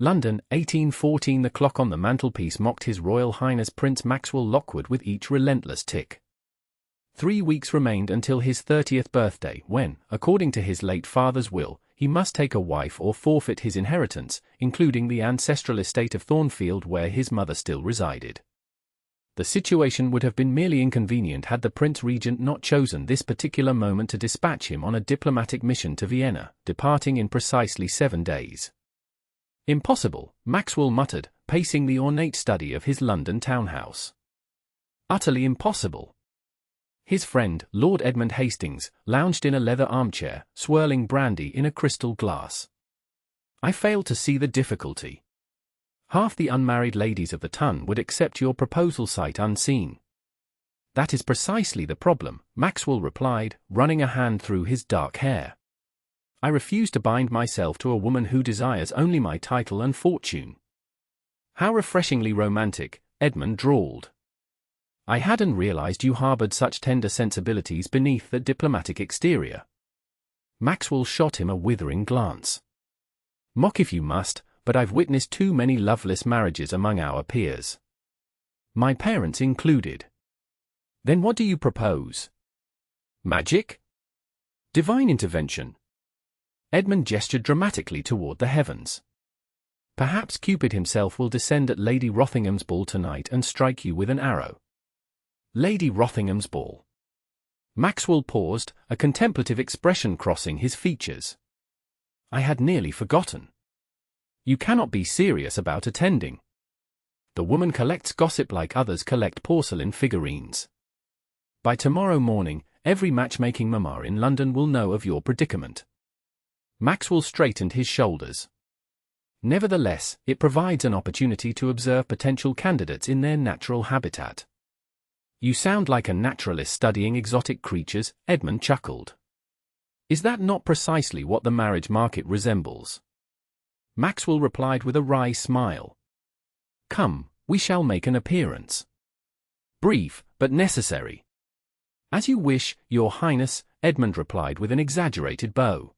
London, 1814. The clock on the mantelpiece mocked His Royal Highness Prince Maxwell Lockwood with each relentless tick. 3 weeks remained until his 30th birthday, when, according to his late father's will, he must take a wife or forfeit his inheritance, including the ancestral estate of Thornfield where his mother still resided. The situation would have been merely inconvenient had the Prince Regent not chosen this particular moment to dispatch him on a diplomatic mission to Vienna, departing in precisely 7 days. Impossible, Maxwell muttered, pacing the ornate study of his London townhouse. Utterly impossible. His friend, Lord Edmund Hastings, lounged in a leather armchair, swirling brandy in a crystal glass. I fail to see the difficulty. Half the unmarried ladies of the ton would accept your proposal sight unseen. That is precisely the problem, Maxwell replied, running a hand through his dark hair. I refuse to bind myself to a woman who desires only my title and fortune. How refreshingly romantic, Edmund drawled. I hadn't realized you harbored such tender sensibilities beneath the diplomatic exterior. Maxwell shot him a withering glance. Mock if you must, but I've witnessed too many loveless marriages among our peers. My parents included. Then what do you propose? Magic? Divine intervention? Edmund gestured dramatically toward the heavens. Perhaps Cupid himself will descend at Lady Rothingham's ball tonight and strike you with an arrow. Lady Rothingham's ball. Maxwell paused, a contemplative expression crossing his features. I had nearly forgotten. You cannot be serious about attending. The woman collects gossip like others collect porcelain figurines. By tomorrow morning, every matchmaking mamma in London will know of your predicament. Maxwell straightened his shoulders. Nevertheless, it provides an opportunity to observe potential candidates in their natural habitat. You sound like a naturalist studying exotic creatures, Edmund chuckled. Is that not precisely what the marriage market resembles? Maxwell replied with a wry smile. Come, we shall make an appearance. Brief, but necessary. As you wish, Your Highness, Edmund replied with an exaggerated bow.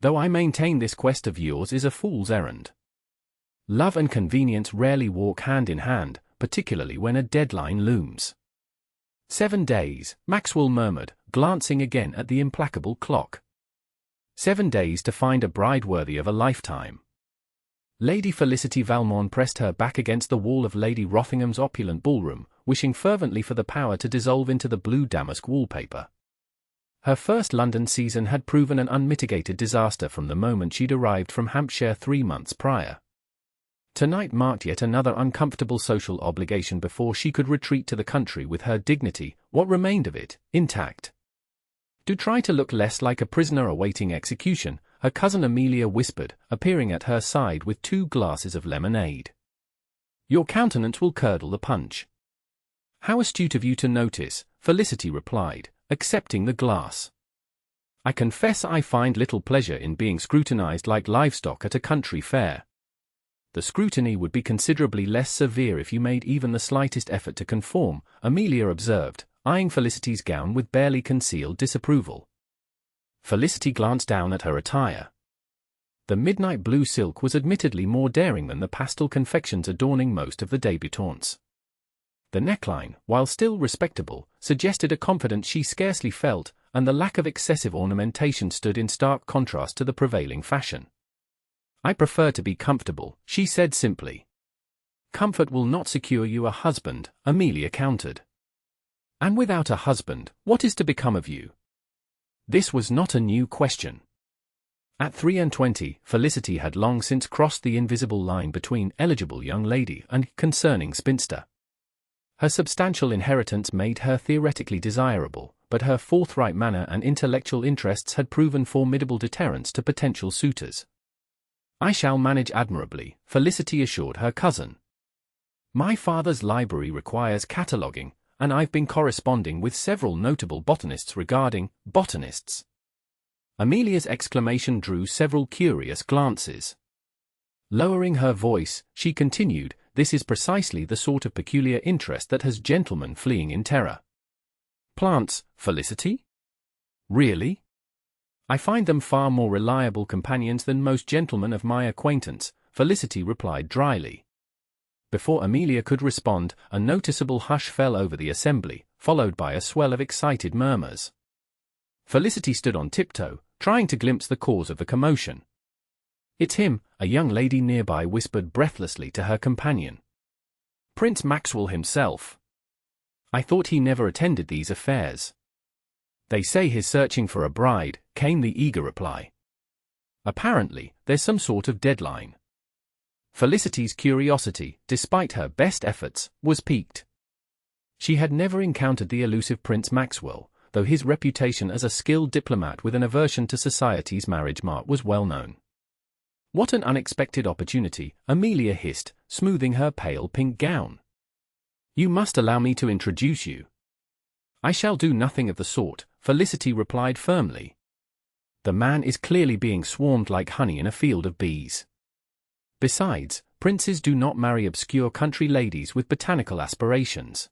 Though I maintain this quest of yours is a fool's errand. Love and convenience rarely walk hand in hand, particularly when a deadline looms. 7 days, Maxwell murmured, glancing again at the implacable clock. 7 days to find a bride worthy of a lifetime. Lady Felicity Valmont pressed her back against the wall of Lady Rothingham's opulent ballroom, wishing fervently for the power to dissolve into the blue damask wallpaper. Her first London season had proven an unmitigated disaster from the moment she'd arrived from Hampshire 3 months prior. Tonight marked yet another uncomfortable social obligation before she could retreat to the country with her dignity, what remained of it, intact. Do try to look less like a prisoner awaiting execution, her cousin Amelia whispered, appearing at her side with 2 glasses of lemonade. Your countenance will curdle the punch. How astute of you to notice, Felicity replied, accepting the glass. I confess I find little pleasure in being scrutinized like livestock at a country fair. The scrutiny would be considerably less severe if you made even the slightest effort to conform, Amelia observed, eyeing Felicity's gown with barely concealed disapproval. Felicity glanced down at her attire. The midnight blue silk was admittedly more daring than the pastel confections adorning most of the débutantes. The neckline, while still respectable, suggested a confidence she scarcely felt, and the lack of excessive ornamentation stood in stark contrast to the prevailing fashion. I prefer to be comfortable, she said simply. Comfort will not secure you a husband, Amelia countered. And without a husband, what is to become of you? This was not a new question. At 23, Felicity had long since crossed the invisible line between eligible young lady and concerning spinster. Her substantial inheritance made her theoretically desirable, but her forthright manner and intellectual interests had proven formidable deterrents to potential suitors. I shall manage admirably, Felicity assured her cousin. My father's library requires cataloguing, and I've been corresponding with several notable botanists regarding botanists. Amelia's exclamation drew several curious glances. Lowering her voice, she continued, this is precisely the sort of peculiar interest that has gentlemen fleeing in terror. Plants, Felicity? Really? I find them far more reliable companions than most gentlemen of my acquaintance, Felicity replied dryly. Before Amelia could respond, a noticeable hush fell over the assembly, followed by a swell of excited murmurs. Felicity stood on tiptoe, trying to glimpse the cause of the commotion. "It's him," a young lady nearby whispered breathlessly to her companion. "Prince Maxwell himself. I thought he never attended these affairs." "They say he's searching for a bride," came the eager reply. "Apparently, there's some sort of deadline." Felicity's curiosity, despite her best efforts, was piqued. She had never encountered the elusive Prince Maxwell, though his reputation as a skilled diplomat with an aversion to society's marriage mart was well known. "What an unexpected opportunity," Amelia hissed, smoothing her pale pink gown. "You must allow me to introduce you." "I shall do nothing of the sort," Felicity replied firmly. "The man is clearly being swarmed like honey in a field of bees. Besides, princes do not marry obscure country ladies with botanical aspirations."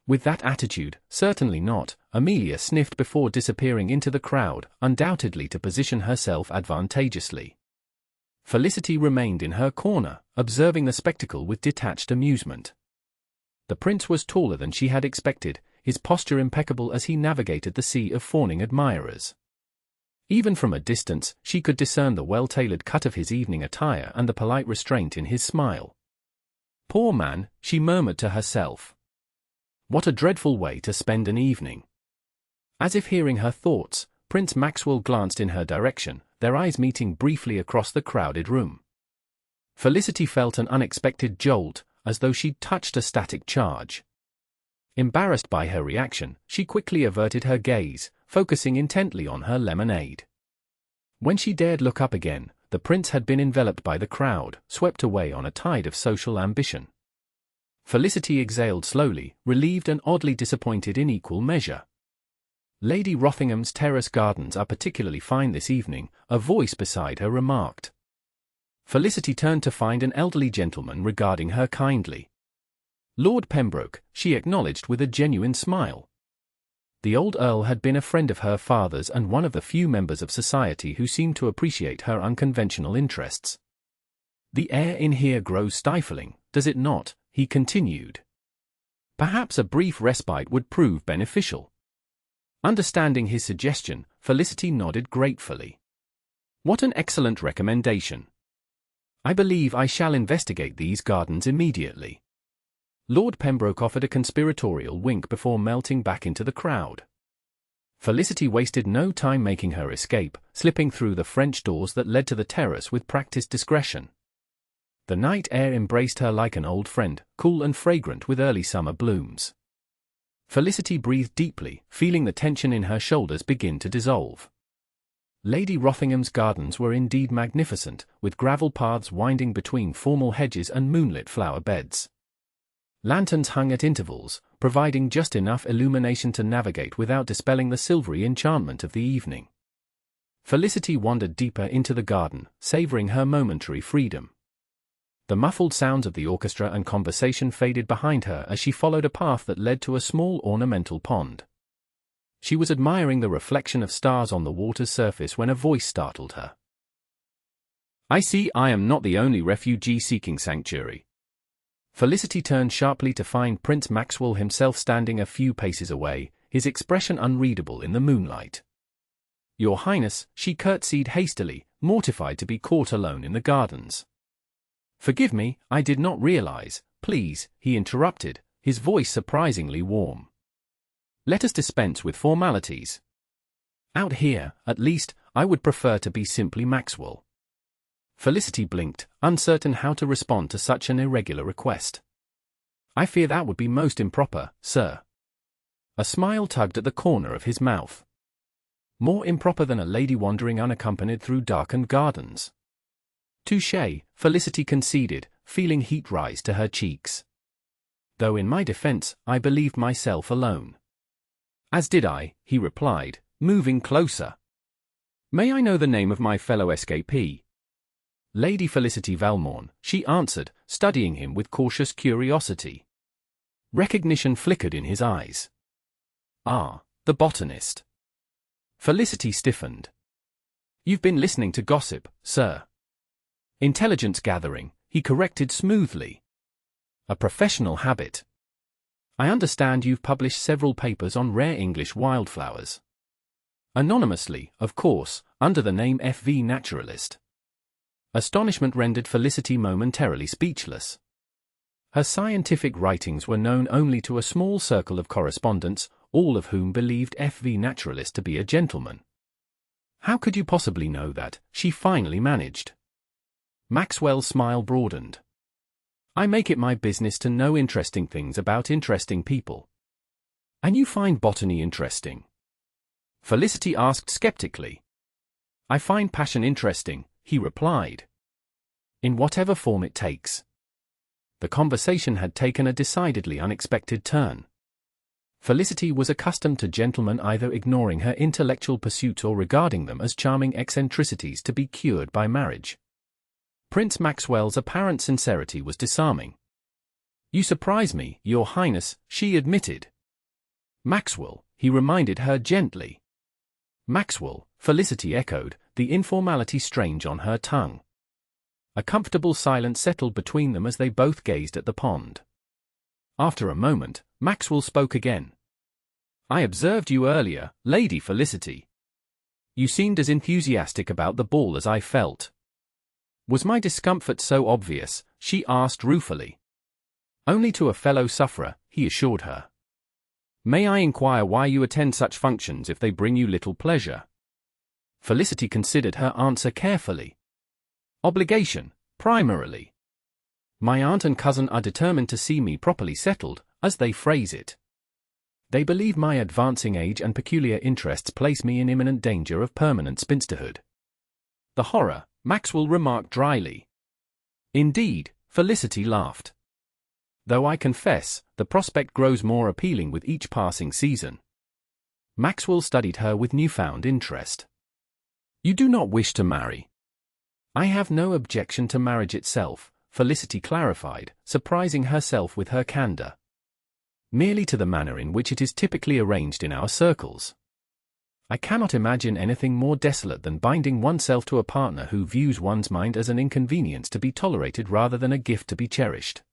"With that attitude, certainly not," Amelia sniffed before disappearing into the crowd, undoubtedly to position herself advantageously. Felicity remained in her corner, observing the spectacle with detached amusement. The prince was taller than she had expected, his posture impeccable as he navigated the sea of fawning admirers. Even from a distance, she could discern the well-tailored cut of his evening attire and the polite restraint in his smile. "Poor man," she murmured to herself. "What a dreadful way to spend an evening." As if hearing her thoughts, Prince Maxwell glanced in her direction, their eyes meeting briefly across the crowded room. Felicity felt an unexpected jolt, as though she'd touched a static charge. Embarrassed by her reaction, she quickly averted her gaze, focusing intently on her lemonade. When she dared look up again, the prince had been enveloped by the crowd, swept away on a tide of social ambition. Felicity exhaled slowly, relieved and oddly disappointed in equal measure. "Lady Rothingham's terrace gardens are particularly fine this evening," a voice beside her remarked. Felicity turned to find an elderly gentleman regarding her kindly. "Lord Pembroke," she acknowledged with a genuine smile. The old earl had been a friend of her father's and one of the few members of society who seemed to appreciate her unconventional interests. "The air in here grows stifling, does it not?" he continued. "Perhaps a brief respite would prove beneficial." Understanding his suggestion, Felicity nodded gratefully. "What an excellent recommendation. I believe I shall investigate these gardens immediately." Lord Pembroke offered a conspiratorial wink before melting back into the crowd. Felicity wasted no time making her escape, slipping through the French doors that led to the terrace with practiced discretion. The night air embraced her like an old friend, cool and fragrant with early summer blooms. Felicity breathed deeply, feeling the tension in her shoulders begin to dissolve. Lady Rothingham's gardens were indeed magnificent, with gravel paths winding between formal hedges and moonlit flower beds. Lanterns hung at intervals, providing just enough illumination to navigate without dispelling the silvery enchantment of the evening. Felicity wandered deeper into the garden, savoring her momentary freedom. The muffled sounds of the orchestra and conversation faded behind her as she followed a path that led to a small ornamental pond. She was admiring the reflection of stars on the water's surface when a voice startled her. "I see I am not the only refugee seeking sanctuary." Felicity turned sharply to find Prince Maxwell himself standing a few paces away, his expression unreadable in the moonlight. "Your Highness," she curtsied hastily, mortified to be caught alone in the gardens. "Forgive me, I did not realize, please," he interrupted, his voice surprisingly warm. "Let us dispense with formalities. Out here, at least, I would prefer to be simply Maxwell." Felicity blinked, uncertain how to respond to such an irregular request. "I fear that would be most improper, sir." A smile tugged at the corner of his mouth. "More improper than a lady wandering unaccompanied through darkened gardens." "Touché," Felicity conceded, feeling heat rise to her cheeks. "Though in my defense, I believed myself alone." "As did I," he replied, moving closer. "May I know the name of my fellow escapee?" "Lady Felicity Valmont," she answered, studying him with cautious curiosity. Recognition flickered in his eyes. "Ah, the botanist." Felicity stiffened. "You've been listening to gossip, sir." Intelligence gathering, he corrected smoothly. A professional habit. I understand you've published several papers on rare English wildflowers. Anonymously, of course, under the name F.V. Naturalist. Astonishment rendered Felicity momentarily speechless. Her scientific writings were known only to a small circle of correspondents, all of whom believed F.V. Naturalist to be a gentleman. How could you possibly know that? She finally managed. Maxwell's smile broadened. I make it my business to know interesting things about interesting people. And you find botany interesting? Felicity asked skeptically. I find passion interesting, he replied. In whatever form it takes. The conversation had taken a decidedly unexpected turn. Felicity was accustomed to gentlemen either ignoring her intellectual pursuits or regarding them as charming eccentricities to be cured by marriage. Prince Maxwell's apparent sincerity was disarming. You surprise me, Your Highness, she admitted. Maxwell, he reminded her gently. Maxwell, Felicity echoed, the informality strange on her tongue. A comfortable silence settled between them as they both gazed at the pond. After a moment, Maxwell spoke again. I observed you earlier, Lady Felicity. You seemed as enthusiastic about the ball as I felt. Was my discomfort so obvious? She asked ruefully. Only to a fellow sufferer, he assured her. May I inquire why you attend such functions if they bring you little pleasure? Felicity considered her answer carefully. Obligation, primarily. My aunt and cousin are determined to see me properly settled, as they phrase it. They believe my advancing age and peculiar interests place me in imminent danger of permanent spinsterhood. The horror, Maxwell remarked dryly. Indeed, Felicity laughed. Though I confess, the prospect grows more appealing with each passing season. Maxwell studied her with newfound interest. You do not wish to marry? I have no objection to marriage itself, Felicity clarified, surprising herself with her candor. Merely to the manner in which it is typically arranged in our circles. I cannot imagine anything more desolate than binding oneself to a partner who views one's mind as an inconvenience to be tolerated rather than a gift to be cherished.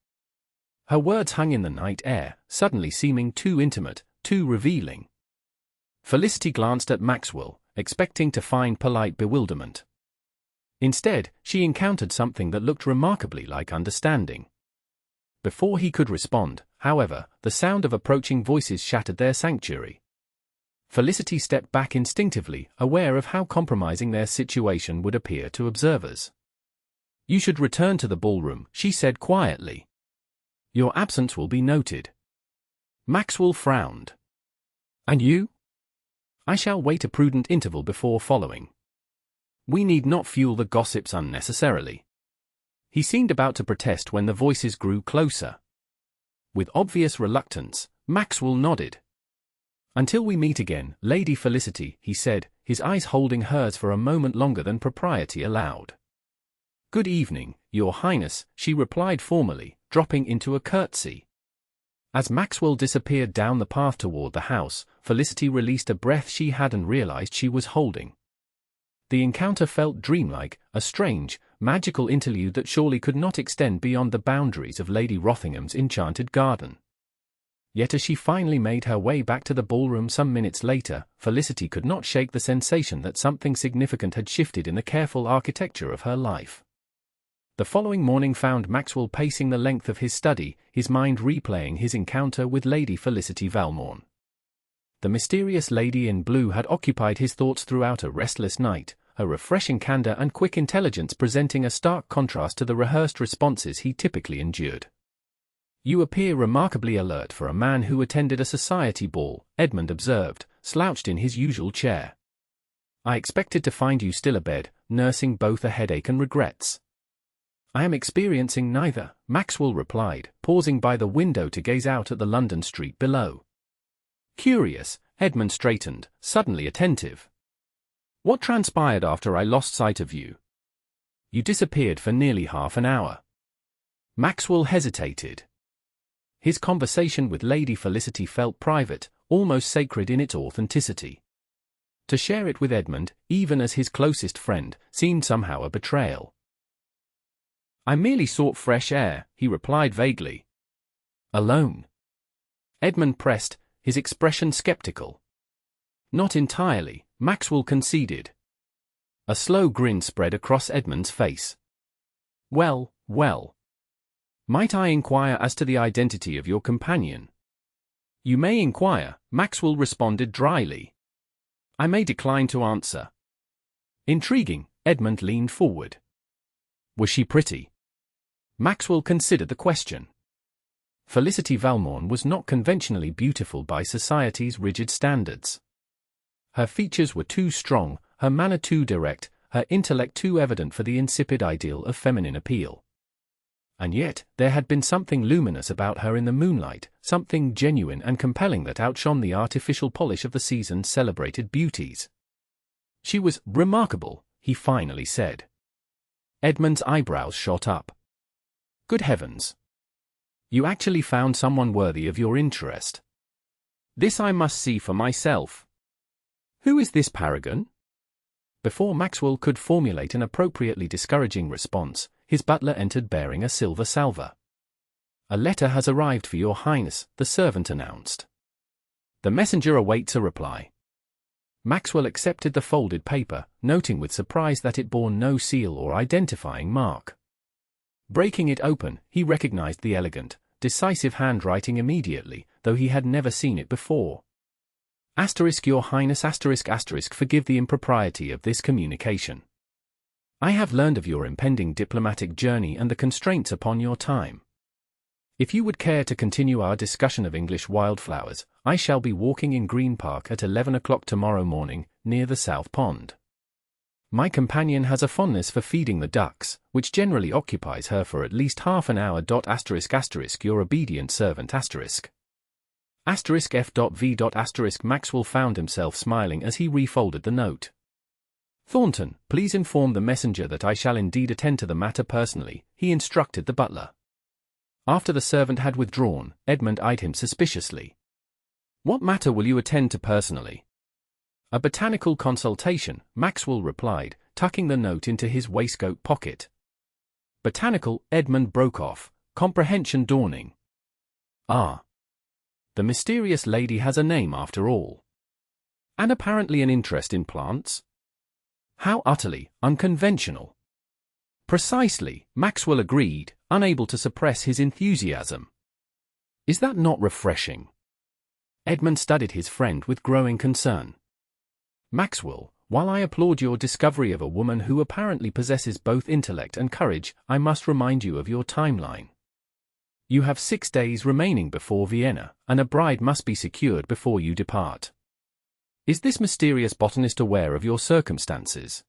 Her words hung in the night air, suddenly seeming too intimate, too revealing. Felicity glanced at Maxwell, expecting to find polite bewilderment. Instead, she encountered something that looked remarkably like understanding. Before he could respond, however, the sound of approaching voices shattered their sanctuary. Felicity stepped back instinctively, aware of how compromising their situation would appear to observers. You should return to the ballroom, she said quietly. Your absence will be noted. Maxwell frowned. And you? I shall wait a prudent interval before following. We need not fuel the gossips unnecessarily. He seemed about to protest when the voices grew closer. With obvious reluctance, Maxwell nodded. Until we meet again, Lady Felicity, he said, his eyes holding hers for a moment longer than propriety allowed. Good evening, Your Highness, she replied formally, dropping into a curtsy. As Maxwell disappeared down the path toward the house, Felicity released a breath she hadn't realized she was holding. The encounter felt dreamlike, a strange, magical interlude that surely could not extend beyond the boundaries of Lady Rothingham's enchanted garden. Yet as she finally made her way back to the ballroom some minutes later, Felicity could not shake the sensation that something significant had shifted in the careful architecture of her life. The following morning found Maxwell pacing the length of his study, his mind replaying his encounter with Lady Felicity Valmont. The mysterious lady in blue had occupied his thoughts throughout a restless night, her refreshing candor and quick intelligence presenting a stark contrast to the rehearsed responses he typically endured. You appear remarkably alert for a man who attended a society ball, Edmund observed, slouched in his usual chair. I expected to find you still abed, nursing both a headache and regrets. I am experiencing neither, Maxwell replied, pausing by the window to gaze out at the London street below. Curious, Edmund straightened, suddenly attentive. What transpired after I lost sight of you? You disappeared for nearly half an hour. Maxwell hesitated. His conversation with Lady Felicity felt private, almost sacred in its authenticity. To share it with Edmund, even as his closest friend, seemed somehow a betrayal. "I merely sought fresh air," he replied vaguely. "Alone?" Edmund pressed, his expression skeptical. "Not entirely," Maxwell conceded. A slow grin spread across Edmund's face. "Well, well. Might I inquire as to the identity of your companion?" "You may inquire," Maxwell responded dryly. "I may decline to answer." "Intriguing," Edmund leaned forward. "Was she pretty?" Maxwell considered the question. Felicity Valmont was not conventionally beautiful by society's rigid standards. Her features were too strong, her manner too direct, her intellect too evident for the insipid ideal of feminine appeal. And yet, there had been something luminous about her in the moonlight, something genuine and compelling that outshone the artificial polish of the season's celebrated beauties. "She was remarkable," he finally said. Edmund's eyebrows shot up. "Good heavens! You actually found someone worthy of your interest. This I must see for myself. Who is this paragon?" Before Maxwell could formulate an appropriately discouraging response, his butler entered bearing a silver salver. "A letter has arrived for your highness," the servant announced. "The messenger awaits a reply." Maxwell accepted the folded paper, noting with surprise that it bore no seal or identifying mark. Breaking it open, he recognized the elegant, decisive handwriting immediately, though he had never seen it before. "Your Highness ***, forgive the impropriety of this communication. I have learned of your impending diplomatic journey and the constraints upon your time. If you would care to continue our discussion of English wildflowers, I shall be walking in Green Park at 11 o'clock tomorrow morning, near the South Pond. My companion has a fondness for feeding the ducks, which generally occupies her for at least half an hour. ***, your obedient servant ***. F.V. Maxwell found himself smiling as he refolded the note. "Thornton, please inform the messenger that I shall indeed attend to the matter personally," he instructed the butler. After the servant had withdrawn, Edmund eyed him suspiciously. "What matter will you attend to personally?" "A botanical consultation," Maxwell replied, tucking the note into his waistcoat pocket. "Botanical," Edmund broke off, comprehension dawning. "Ah. The mysterious lady has a name after all. And apparently an interest in plants? How utterly unconventional." "Precisely," Maxwell agreed, unable to suppress his enthusiasm. "Is that not refreshing?" Edmund studied his friend with growing concern. "Maxwell, while I applaud your discovery of a woman who apparently possesses both intellect and courage, I must remind you of your timeline. You have 6 days remaining before Vienna, and a bride must be secured before you depart. Is this mysterious botanist aware of your circumstances?"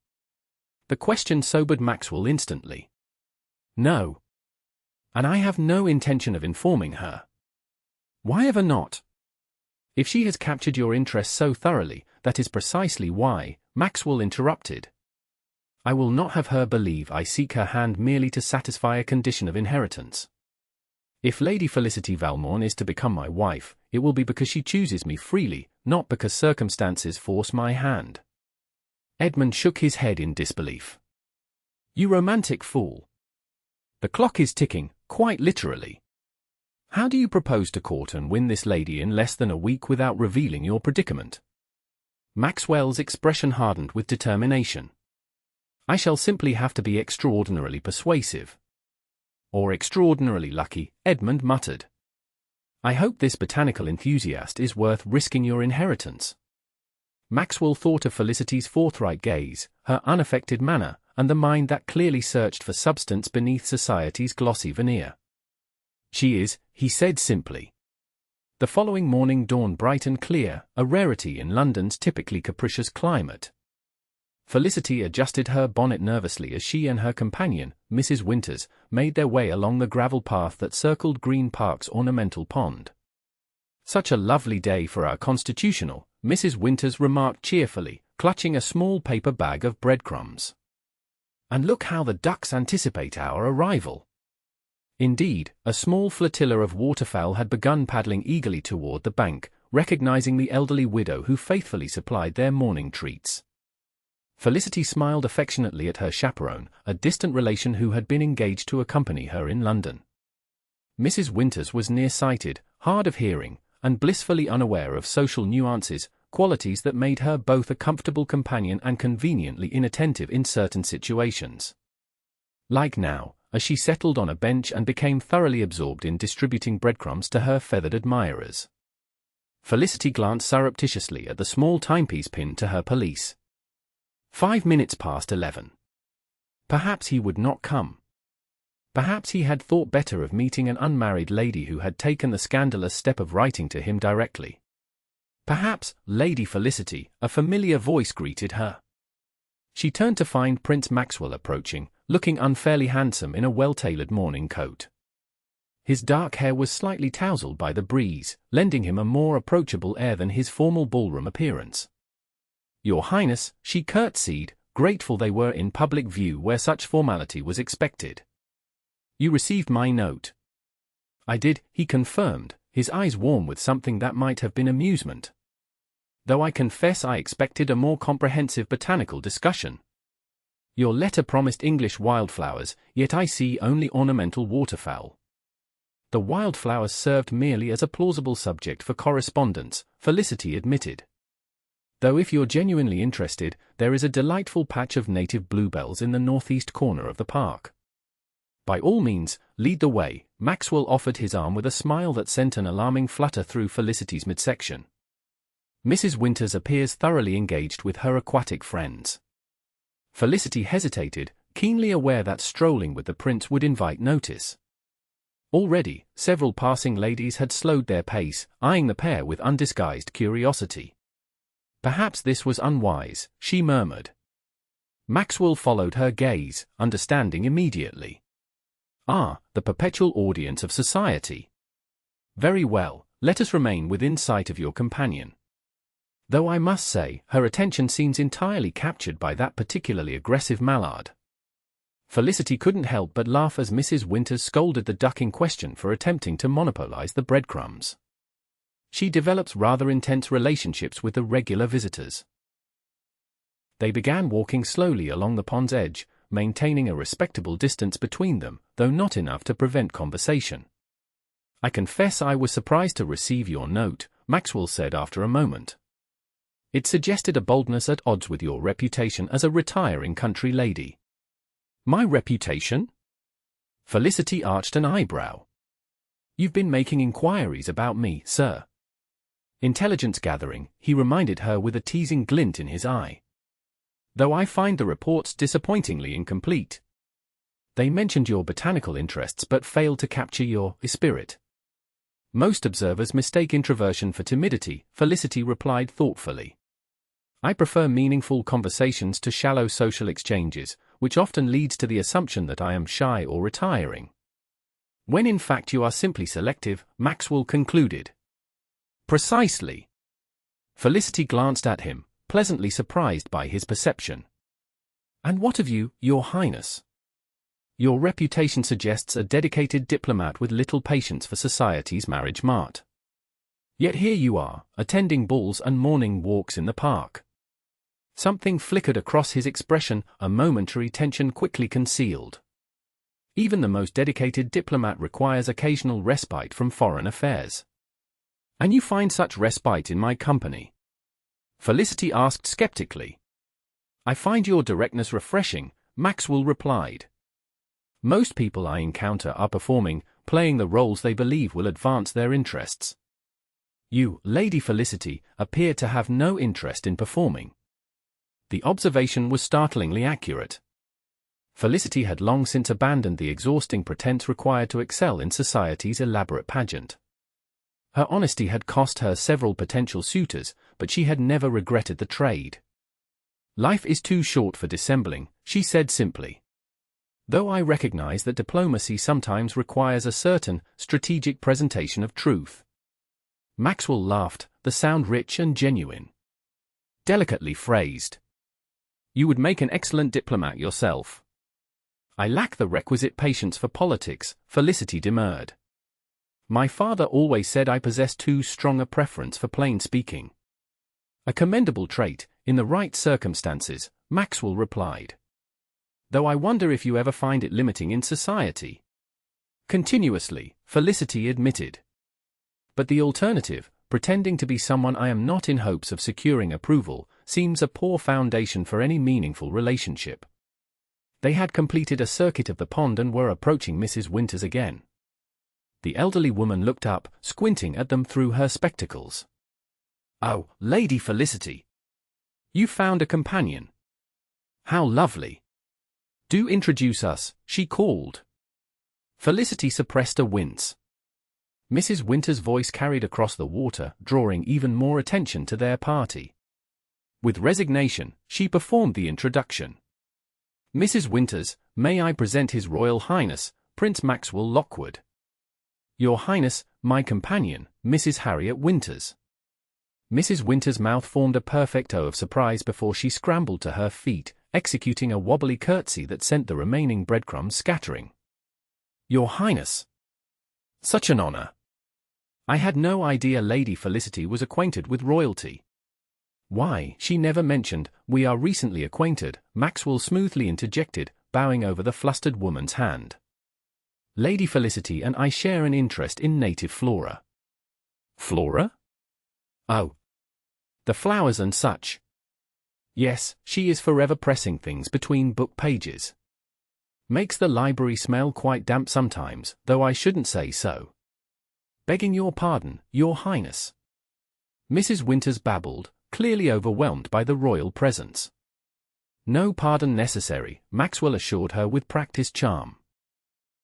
The question sobered Maxwell instantly. "No. And I have no intention of informing her." "Why ever not?" "If she has captured your interest so thoroughly, that is precisely why," Maxwell interrupted. "I will not have her believe I seek her hand merely to satisfy a condition of inheritance. If Lady Felicity Valmont is to become my wife, it will be because she chooses me freely, not because circumstances force my hand." Edmund shook his head in disbelief. "You romantic fool. The clock is ticking, quite literally. How do you propose to court and win this lady in less than a week without revealing your predicament?" Maxwell's expression hardened with determination. "I shall simply have to be extraordinarily persuasive." "Or extraordinarily lucky," Edmund muttered. "I hope this botanical enthusiast is worth risking your inheritance." Maxwell thought of Felicity's forthright gaze, her unaffected manner, and the mind that clearly searched for substance beneath society's glossy veneer. "She is," he said simply. The following morning dawned bright and clear, a rarity in London's typically capricious climate. Felicity adjusted her bonnet nervously as she and her companion, Mrs. Winters, made their way along the gravel path that circled Green Park's ornamental pond. "Such a lovely day for our constitutional," Mrs. Winters remarked cheerfully, clutching a small paper bag of breadcrumbs. "And look how the ducks anticipate our arrival." Indeed, a small flotilla of waterfowl had begun paddling eagerly toward the bank, recognizing the elderly widow who faithfully supplied their morning treats. Felicity smiled affectionately at her chaperone, a distant relation who had been engaged to accompany her in London. Mrs. Winters was nearsighted, hard of hearing, and blissfully unaware of social nuances, qualities that made her both a comfortable companion and conveniently inattentive in certain situations. Like now, as she settled on a bench and became thoroughly absorbed in distributing breadcrumbs to her feathered admirers. Felicity glanced surreptitiously at the small timepiece pinned to her pelisse. 5 minutes past 11. Perhaps he would not come. Perhaps he had thought better of meeting an unmarried lady who had taken the scandalous step of writing to him directly. Perhaps Lady Felicity, a familiar voice greeted her. She turned to find Prince Maxwell approaching, looking unfairly handsome in a well-tailored morning coat. His dark hair was slightly tousled by the breeze, lending him a more approachable air than his formal ballroom appearance. "Your Highness," she curtsied, grateful they were in public view where such formality was expected. "You received my note." "I did," he confirmed, his eyes warm with something that might have been amusement. "Though I confess I expected a more comprehensive botanical discussion. Your letter promised English wildflowers, yet I see only ornamental waterfowl." The wildflowers served merely as a plausible subject for correspondence, Felicity admitted. "Though if you're genuinely interested, there is a delightful patch of native bluebells in the northeast corner of the park." "By all means, lead the way," Maxwell offered his arm with a smile that sent an alarming flutter through Felicity's midsection. "Mrs. Winters appears thoroughly engaged with her aquatic friends." Felicity hesitated, keenly aware that strolling with the prince would invite notice. Already, several passing ladies had slowed their pace, eyeing the pair with undisguised curiosity. Perhaps this was unwise, she murmured. Maxwell followed her gaze, understanding immediately. "Ah, the perpetual audience of society. Very well, let us remain within sight of your companion. Though I must say, her attention seems entirely captured by that particularly aggressive mallard." Felicity couldn't help but laugh as Mrs. Winters scolded the duck in question for attempting to monopolize the breadcrumbs. "She develops rather intense relationships with the regular visitors." They began walking slowly along the pond's edge, maintaining a respectable distance between them, though not enough to prevent conversation. "I confess I was surprised to receive your note," Maxwell said after a moment. "It suggested a boldness at odds with your reputation as a retiring country lady." "My reputation?" Felicity arched an eyebrow. "You've been making inquiries about me, sir." "Intelligence gathering," he reminded her with a teasing glint in his eye. "Though I find the reports disappointingly incomplete. They mentioned your botanical interests but failed to capture your spirit." "Most observers mistake introversion for timidity," Felicity replied thoughtfully. "I prefer meaningful conversations to shallow social exchanges, which often leads to the assumption that I am shy or retiring." "When in fact you are simply selective," Maxwell concluded. "Precisely." Felicity glanced at him, pleasantly surprised by his perception. "And what of you, Your Highness? Your reputation suggests a dedicated diplomat with little patience for society's marriage mart. Yet here you are, attending balls and morning walks in the park." Something flickered across his expression, a momentary tension quickly concealed. Even the most dedicated diplomat requires occasional respite from foreign affairs. "And you find such respite in my company?" Felicity asked skeptically. "I find your directness refreshing," Maxwell replied. "Most people I encounter are performing, playing the roles they believe will advance their interests. You, Lady Felicity, appear to have no interest in performing." The observation was startlingly accurate. Felicity had long since abandoned the exhausting pretense required to excel in society's elaborate pageant. Her honesty had cost her several potential suitors, but she had never regretted the trade. "Life is too short for dissembling," she said simply. "Though I recognize that diplomacy sometimes requires a certain strategic presentation of truth." Maxwell laughed, the sound rich and genuine. "Delicately phrased. You would make an excellent diplomat yourself." "I lack the requisite patience for politics," Felicity demurred. "My father always said I possessed too strong a preference for plain speaking. A commendable trait, in the right circumstances, Maxwell replied. Though I wonder if you ever find it limiting in society. Continuously, Felicity admitted. But the alternative, pretending to be someone I am not in hopes of securing approval, seems a poor foundation for any meaningful relationship. They had completed a circuit of the pond and were approaching Mrs. Winters again. The elderly woman looked up, squinting at them through her spectacles. "Oh, Lady Felicity. You found a companion. How lovely. Do introduce us," she called. Felicity suppressed a wince. Mrs. Winters' voice carried across the water, drawing even more attention to their party. With resignation, she performed the introduction. "Mrs. Winters, may I present His Royal Highness, Prince Maxwell Lockwood. Your Highness, my companion, Mrs. Harriet Winters." Mrs. Winters' mouth formed a perfect O of surprise before she scrambled to her feet, executing a wobbly curtsy that sent the remaining breadcrumbs scattering. "Your Highness. Such an honor. I had no idea Lady Felicity was acquainted with royalty." "Why, she never mentioned, we are recently acquainted," Maxwell smoothly interjected, bowing over the flustered woman's hand. "Lady Felicity and I share an interest in native flora." "Flora?" "Oh. The flowers and such." "Yes, she is forever pressing things between book pages. Makes the library smell quite damp sometimes, though I shouldn't say so." "Begging your pardon, Your Highness." Mrs. Winters babbled, clearly overwhelmed by the royal presence. "No pardon necessary," Maxwell assured her with practiced charm.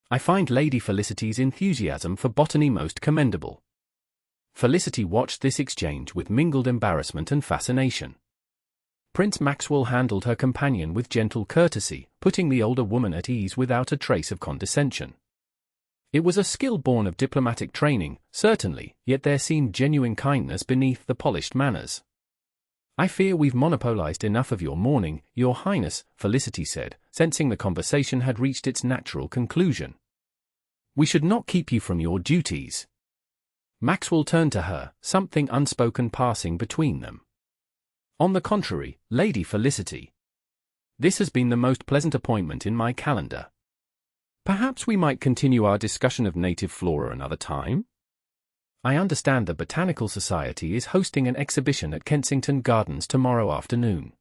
"I find Lady Felicity's enthusiasm for botany most commendable." Felicity watched this exchange with mingled embarrassment and fascination. Prince Maxwell handled her companion with gentle courtesy, putting the older woman at ease without a trace of condescension. It was a skill born of diplomatic training, certainly, yet there seemed genuine kindness beneath the polished manners. "I fear we've monopolized enough of your morning, Your Highness," Felicity said, sensing the conversation had reached its natural conclusion. "We should not keep you from your duties." Maxwell turned to her, something unspoken passing between them. "On the contrary, Lady Felicity. This has been the most pleasant appointment in my calendar. Perhaps we might continue our discussion of native flora another time? I understand the Botanical Society is hosting an exhibition at Kensington Gardens tomorrow afternoon."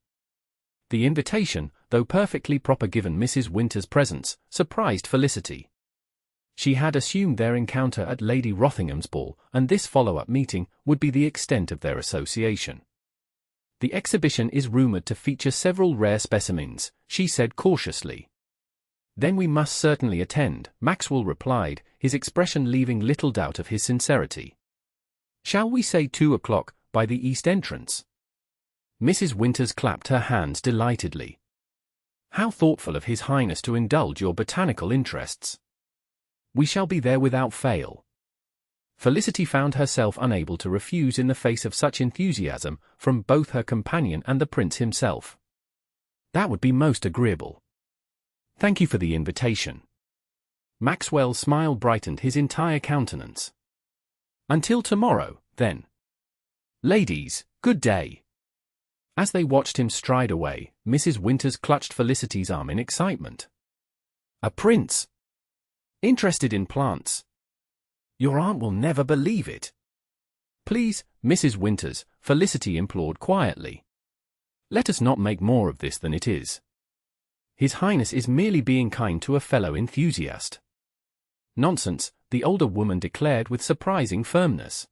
The invitation, though perfectly proper given Mrs. Winters' presence, surprised Felicity. She had assumed their encounter at Lady Rothingham's ball, and this follow-up meeting would be the extent of their association. "The exhibition is rumored to feature several rare specimens," she said cautiously. "Then we must certainly attend," Maxwell replied, his expression leaving little doubt of his sincerity. "Shall we say 2 o'clock, by the east entrance?" Mrs. Winters clapped her hands delightedly. "How thoughtful of His Highness to indulge your botanical interests. We shall be there without fail." Felicity found herself unable to refuse in the face of such enthusiasm from both her companion and the prince himself. "That would be most agreeable. Thank you for the invitation." Maxwell's smile brightened his entire countenance. "Until tomorrow, then. Ladies, good day." As they watched him stride away, Mrs. Winters clutched Felicity's arm in excitement. "A prince? Interested in plants? Your aunt will never believe it." "Please, Mrs. Winters," Felicity implored quietly. "Let us not make more of this than it is. His Highness is merely being kind to a fellow enthusiast." "Nonsense," the older woman declared with surprising firmness.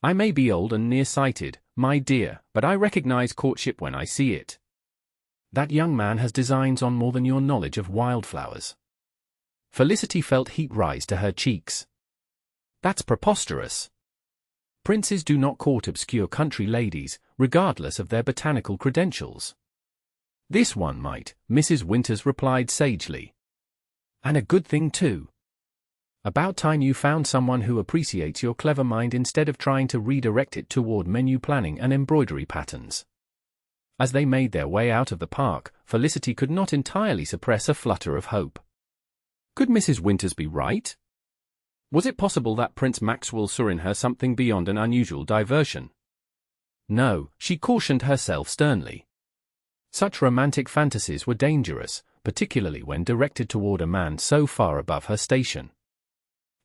"I may be old and nearsighted, my dear, but I recognize courtship when I see it. That young man has designs on more than your knowledge of wildflowers." Felicity felt heat rise to her cheeks. "That's preposterous. Princes do not court obscure country ladies, regardless of their botanical credentials." "This one might," Mrs. Winters replied sagely. "And a good thing too. About time you found someone who appreciates your clever mind instead of trying to redirect it toward menu planning and embroidery patterns." As they made their way out of the park, Felicity could not entirely suppress a flutter of hope. Could Mrs. Winters be right? Was it possible that Prince Maxwell saw in her something beyond an unusual diversion? No, she cautioned herself sternly. Such romantic fantasies were dangerous, particularly when directed toward a man so far above her station.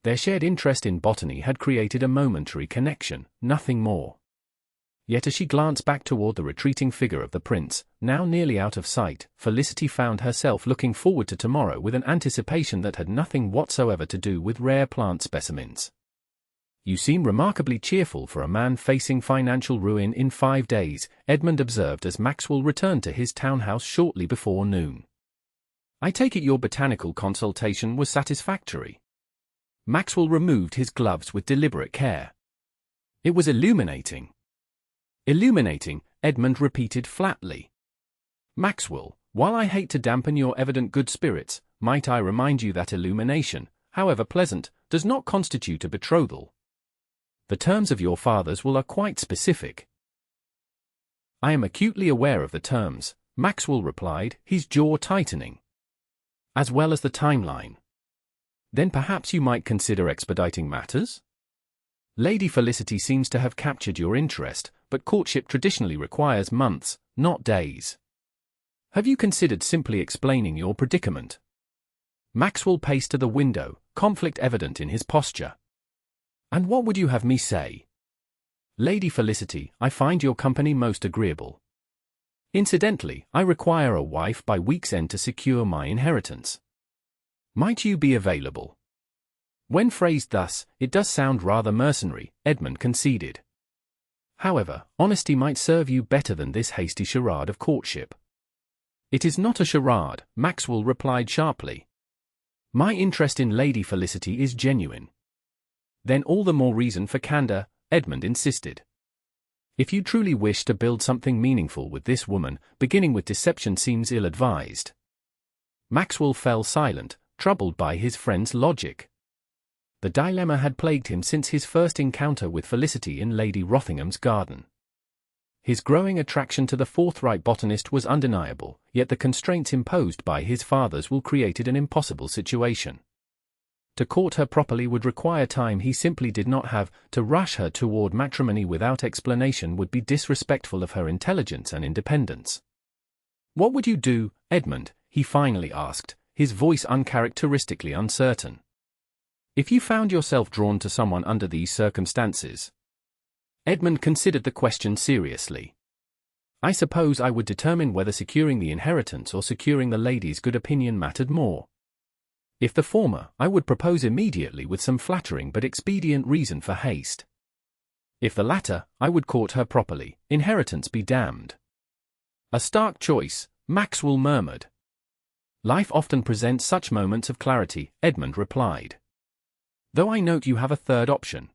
Their shared interest in botany had created a momentary connection, nothing more. Yet as she glanced back toward the retreating figure of the prince, now nearly out of sight, Felicity found herself looking forward to tomorrow with an anticipation that had nothing whatsoever to do with rare plant specimens. "You seem remarkably cheerful for a man facing financial ruin in 5 days," Edmund observed as Maxwell returned to his townhouse shortly before noon. "I take it your botanical consultation was satisfactory." Maxwell removed his gloves with deliberate care. "It was illuminating." "Illuminating," Edmund repeated flatly. "Maxwell, while I hate to dampen your evident good spirits, might I remind you that illumination, however pleasant, does not constitute a betrothal. The terms of your father's will are quite specific." "I am acutely aware of the terms," Maxwell replied, his jaw tightening. "As well as the timeline. Then perhaps you might consider expediting matters? Lady Felicity seems to have captured your interest, but courtship traditionally requires months, not days. Have you considered simply explaining your predicament?" Maxwell paced to the window, conflict evident in his posture. "And what would you have me say?" "Lady Felicity, I find your company most agreeable. Incidentally, I require a wife by week's end to secure my inheritance. Might you be available?" When phrased thus, it does sound rather mercenary, Edmund conceded. However, honesty might serve you better than this hasty charade of courtship. "It is not a charade," Maxwell replied sharply. "My interest in Lady Felicity is genuine." "Then all the more reason for candor," Edmund insisted. "If you truly wish to build something meaningful with this woman, beginning with deception seems ill-advised." Maxwell fell silent, troubled by his friend's logic. The dilemma had plagued him since his first encounter with Felicity in Lady Rothingham's garden. His growing attraction to the forthright botanist was undeniable, yet the constraints imposed by his father's will created an impossible situation. To court her properly would require time he simply did not have. To rush her toward matrimony without explanation would be disrespectful of her intelligence and independence. "What would you do, Edmund?" he finally asked, his voice uncharacteristically uncertain. "If you found yourself drawn to someone under these circumstances?" Edmund considered the question seriously. "I suppose I would determine whether securing the inheritance or securing the lady's good opinion mattered more. If the former, I would propose immediately with some flattering but expedient reason for haste. If the latter, I would court her properly, inheritance be damned." "A stark choice," Maxwell murmured. "Life often presents such moments of clarity," Edmund replied. "Though I note you have a third option."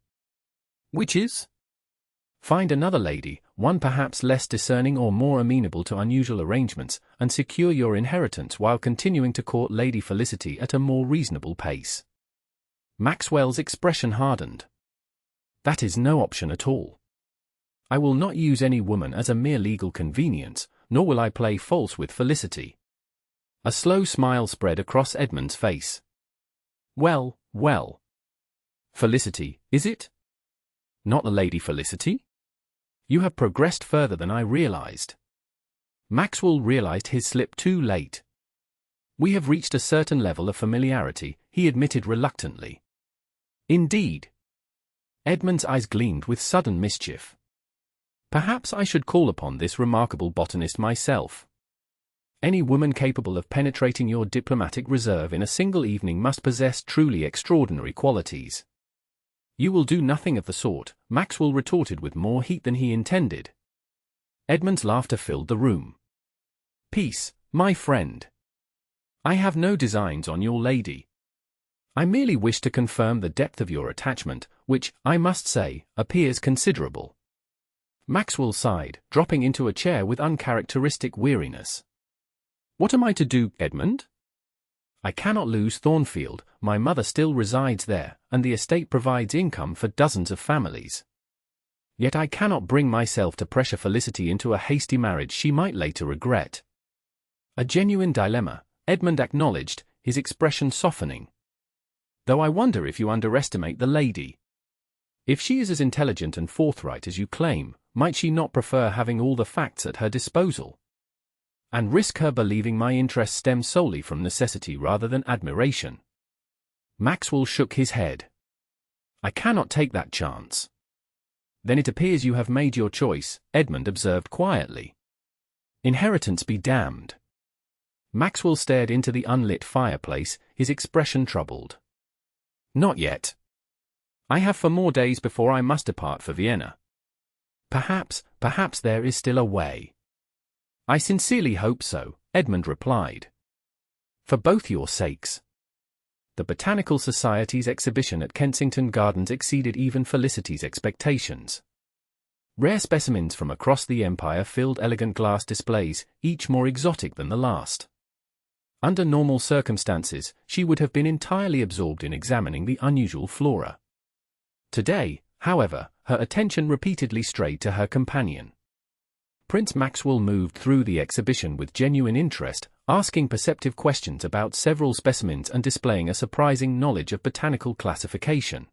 "Which is?" "Find another lady, one perhaps less discerning or more amenable to unusual arrangements, and secure your inheritance while continuing to court Lady Felicity at a more reasonable pace." Maxwell's expression hardened. "That is no option at all. I will not use any woman as a mere legal convenience, nor will I play false with Felicity." A slow smile spread across Edmund's face. "Well, well. Felicity, is it? Not the Lady Felicity? You have progressed further than I realized." Maxwell realized his slip too late. "We have reached a certain level of familiarity," he admitted reluctantly. "Indeed?" Edmund's eyes gleamed with sudden mischief. "Perhaps I should call upon this remarkable botanist myself. Any woman capable of penetrating your diplomatic reserve in a single evening must possess truly extraordinary qualities." "You will do nothing of the sort," Maxwell retorted with more heat than he intended. Edmund's laughter filled the room. "Peace, my friend. I have no designs on your lady. I merely wish to confirm the depth of your attachment, which, I must say, appears considerable." Maxwell sighed, dropping into a chair with uncharacteristic weariness. "What am I to do, Edmund? I cannot lose Thornfield, my mother still resides there, and the estate provides income for dozens of families. Yet I cannot bring myself to pressure Felicity into a hasty marriage she might later regret." "A genuine dilemma," Edmund acknowledged, his expression softening. "Though I wonder if you underestimate the lady. If she is as intelligent and forthright as you claim, might she not prefer having all the facts at her disposal? And risk her believing my interest stems solely from necessity rather than admiration? Maxwell shook his head. I cannot take that chance. Then it appears you have made your choice, Edmund observed quietly. Inheritance be damned. Maxwell stared into the unlit fireplace, his expression troubled. Not yet. I have 4 more days before I must depart for Vienna. Perhaps there is still a way. I sincerely hope so, Edmund replied. For both your sakes. The Botanical Society's exhibition at Kensington Gardens exceeded even Felicity's expectations. Rare specimens from across the empire filled elegant glass displays, each more exotic than the last. Under normal circumstances, she would have been entirely absorbed in examining the unusual flora. Today, however, her attention repeatedly strayed to her companion. Prince Maxwell moved through the exhibition with genuine interest, asking perceptive questions about several specimens and displaying a surprising knowledge of botanical classification.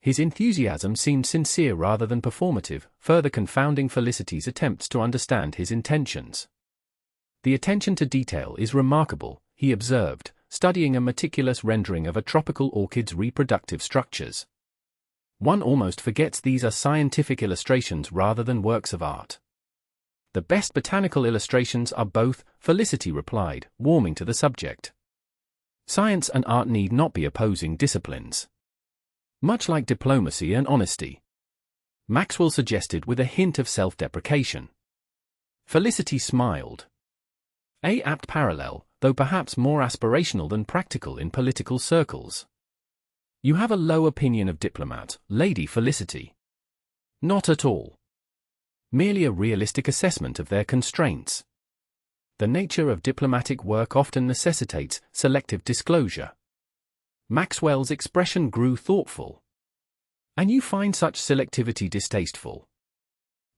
His enthusiasm seemed sincere rather than performative, further confounding Felicity's attempts to understand his intentions. The attention to detail is remarkable, he observed, studying a meticulous rendering of a tropical orchid's reproductive structures. One almost forgets these are scientific illustrations rather than works of art. The best botanical illustrations are both, Felicity replied, warming to the subject. Science and art need not be opposing disciplines. Much like diplomacy and honesty. Maxwell suggested with a hint of self-deprecation. Felicity smiled. An apt parallel, though perhaps more aspirational than practical in political circles. You have a low opinion of Diplomat, Lady Felicity. Not at all. Merely a realistic assessment of their constraints. The nature of diplomatic work often necessitates selective disclosure. Maxwell's expression grew thoughtful. And you find such selectivity distasteful?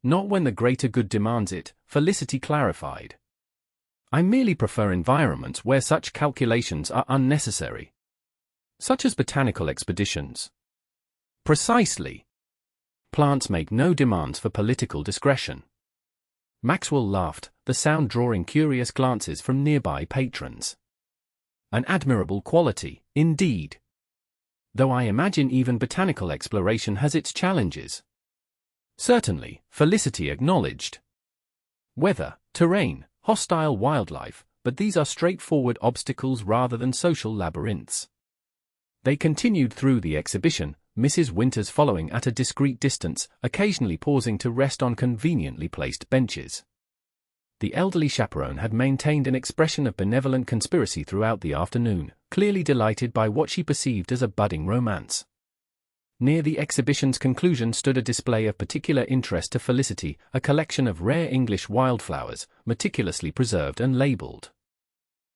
Not when the greater good demands it, Felicity clarified. I merely prefer environments where such calculations are unnecessary. Such as botanical expeditions. Precisely. Plants make no demands for political discretion. Maxwell laughed, the sound drawing curious glances from nearby patrons. An admirable quality, indeed. Though I imagine even botanical exploration has its challenges. Certainly, Felicity acknowledged. Weather, terrain, hostile wildlife, but these are straightforward obstacles rather than social labyrinths. They continued through the exhibition, Mrs. Winters following at a discreet distance, occasionally pausing to rest on conveniently placed benches. The elderly chaperone had maintained an expression of benevolent conspiracy throughout the afternoon, clearly delighted by what she perceived as a budding romance. Near the exhibition's conclusion stood a display of particular interest to Felicity, a collection of rare English wildflowers, meticulously preserved and labelled.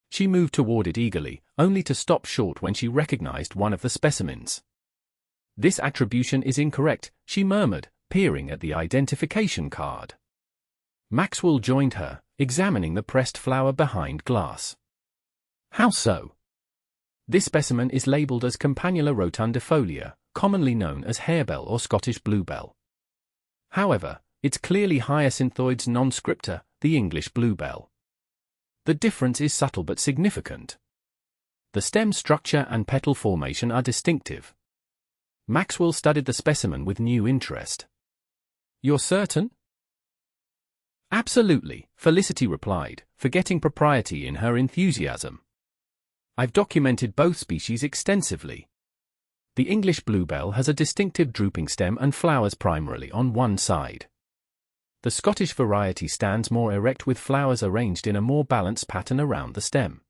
She moved toward it eagerly, only to stop short when she recognized one of the specimens. This attribution is incorrect, she murmured, peering at the identification card. Maxwell joined her, examining the pressed flower behind glass. How so? This specimen is labelled as Campanula rotundifolia, commonly known as harebell or Scottish bluebell. However, it's clearly Hyacinthoides non-scripta, the English bluebell. The difference is subtle but significant. The stem structure and petal formation are distinctive. Maxwell studied the specimen with new interest. You're certain? Absolutely, Felicity replied, forgetting propriety in her enthusiasm. I've documented both species extensively. The English bluebell has a distinctive drooping stem and flowers primarily on one side. The Scottish variety stands more erect with flowers arranged in a more balanced pattern around the stem.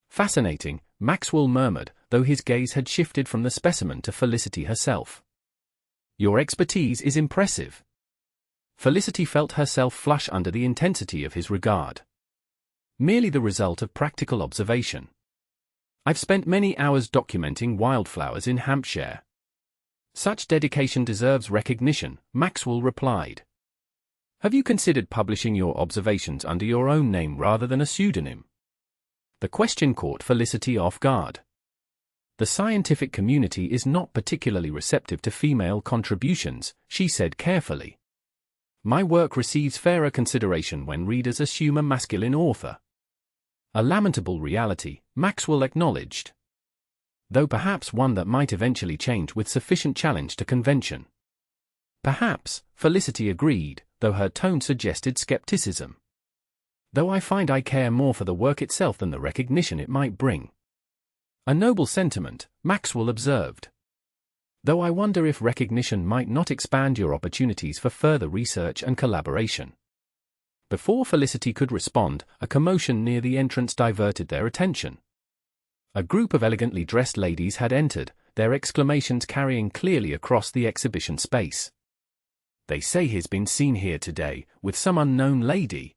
Fascinating, Maxwell murmured, though his gaze had shifted from the specimen to Felicity herself. Your expertise is impressive. Felicity felt herself flush under the intensity of his regard. Merely the result of practical observation. I've spent many hours documenting wildflowers in Hampshire. Such dedication deserves recognition, Maxwell replied. Have you considered publishing your observations under your own name rather than a pseudonym? The question caught Felicity off guard. The scientific community is not particularly receptive to female contributions, she said carefully. my work receives fairer consideration when readers assume a masculine author. A lamentable reality, Maxwell acknowledged. Though perhaps one that might eventually change with sufficient challenge to convention. Perhaps, Felicity agreed, though her tone suggested skepticism. Though I find I care more for the work itself than the recognition it might bring. A noble sentiment, Maxwell observed. Though I wonder if recognition might not expand your opportunities for further research and collaboration. Before Felicity could respond, a commotion near the entrance diverted their attention. A group of elegantly dressed ladies had entered, their exclamations carrying clearly across the exhibition space. They say he's been seen here today, with some unknown lady.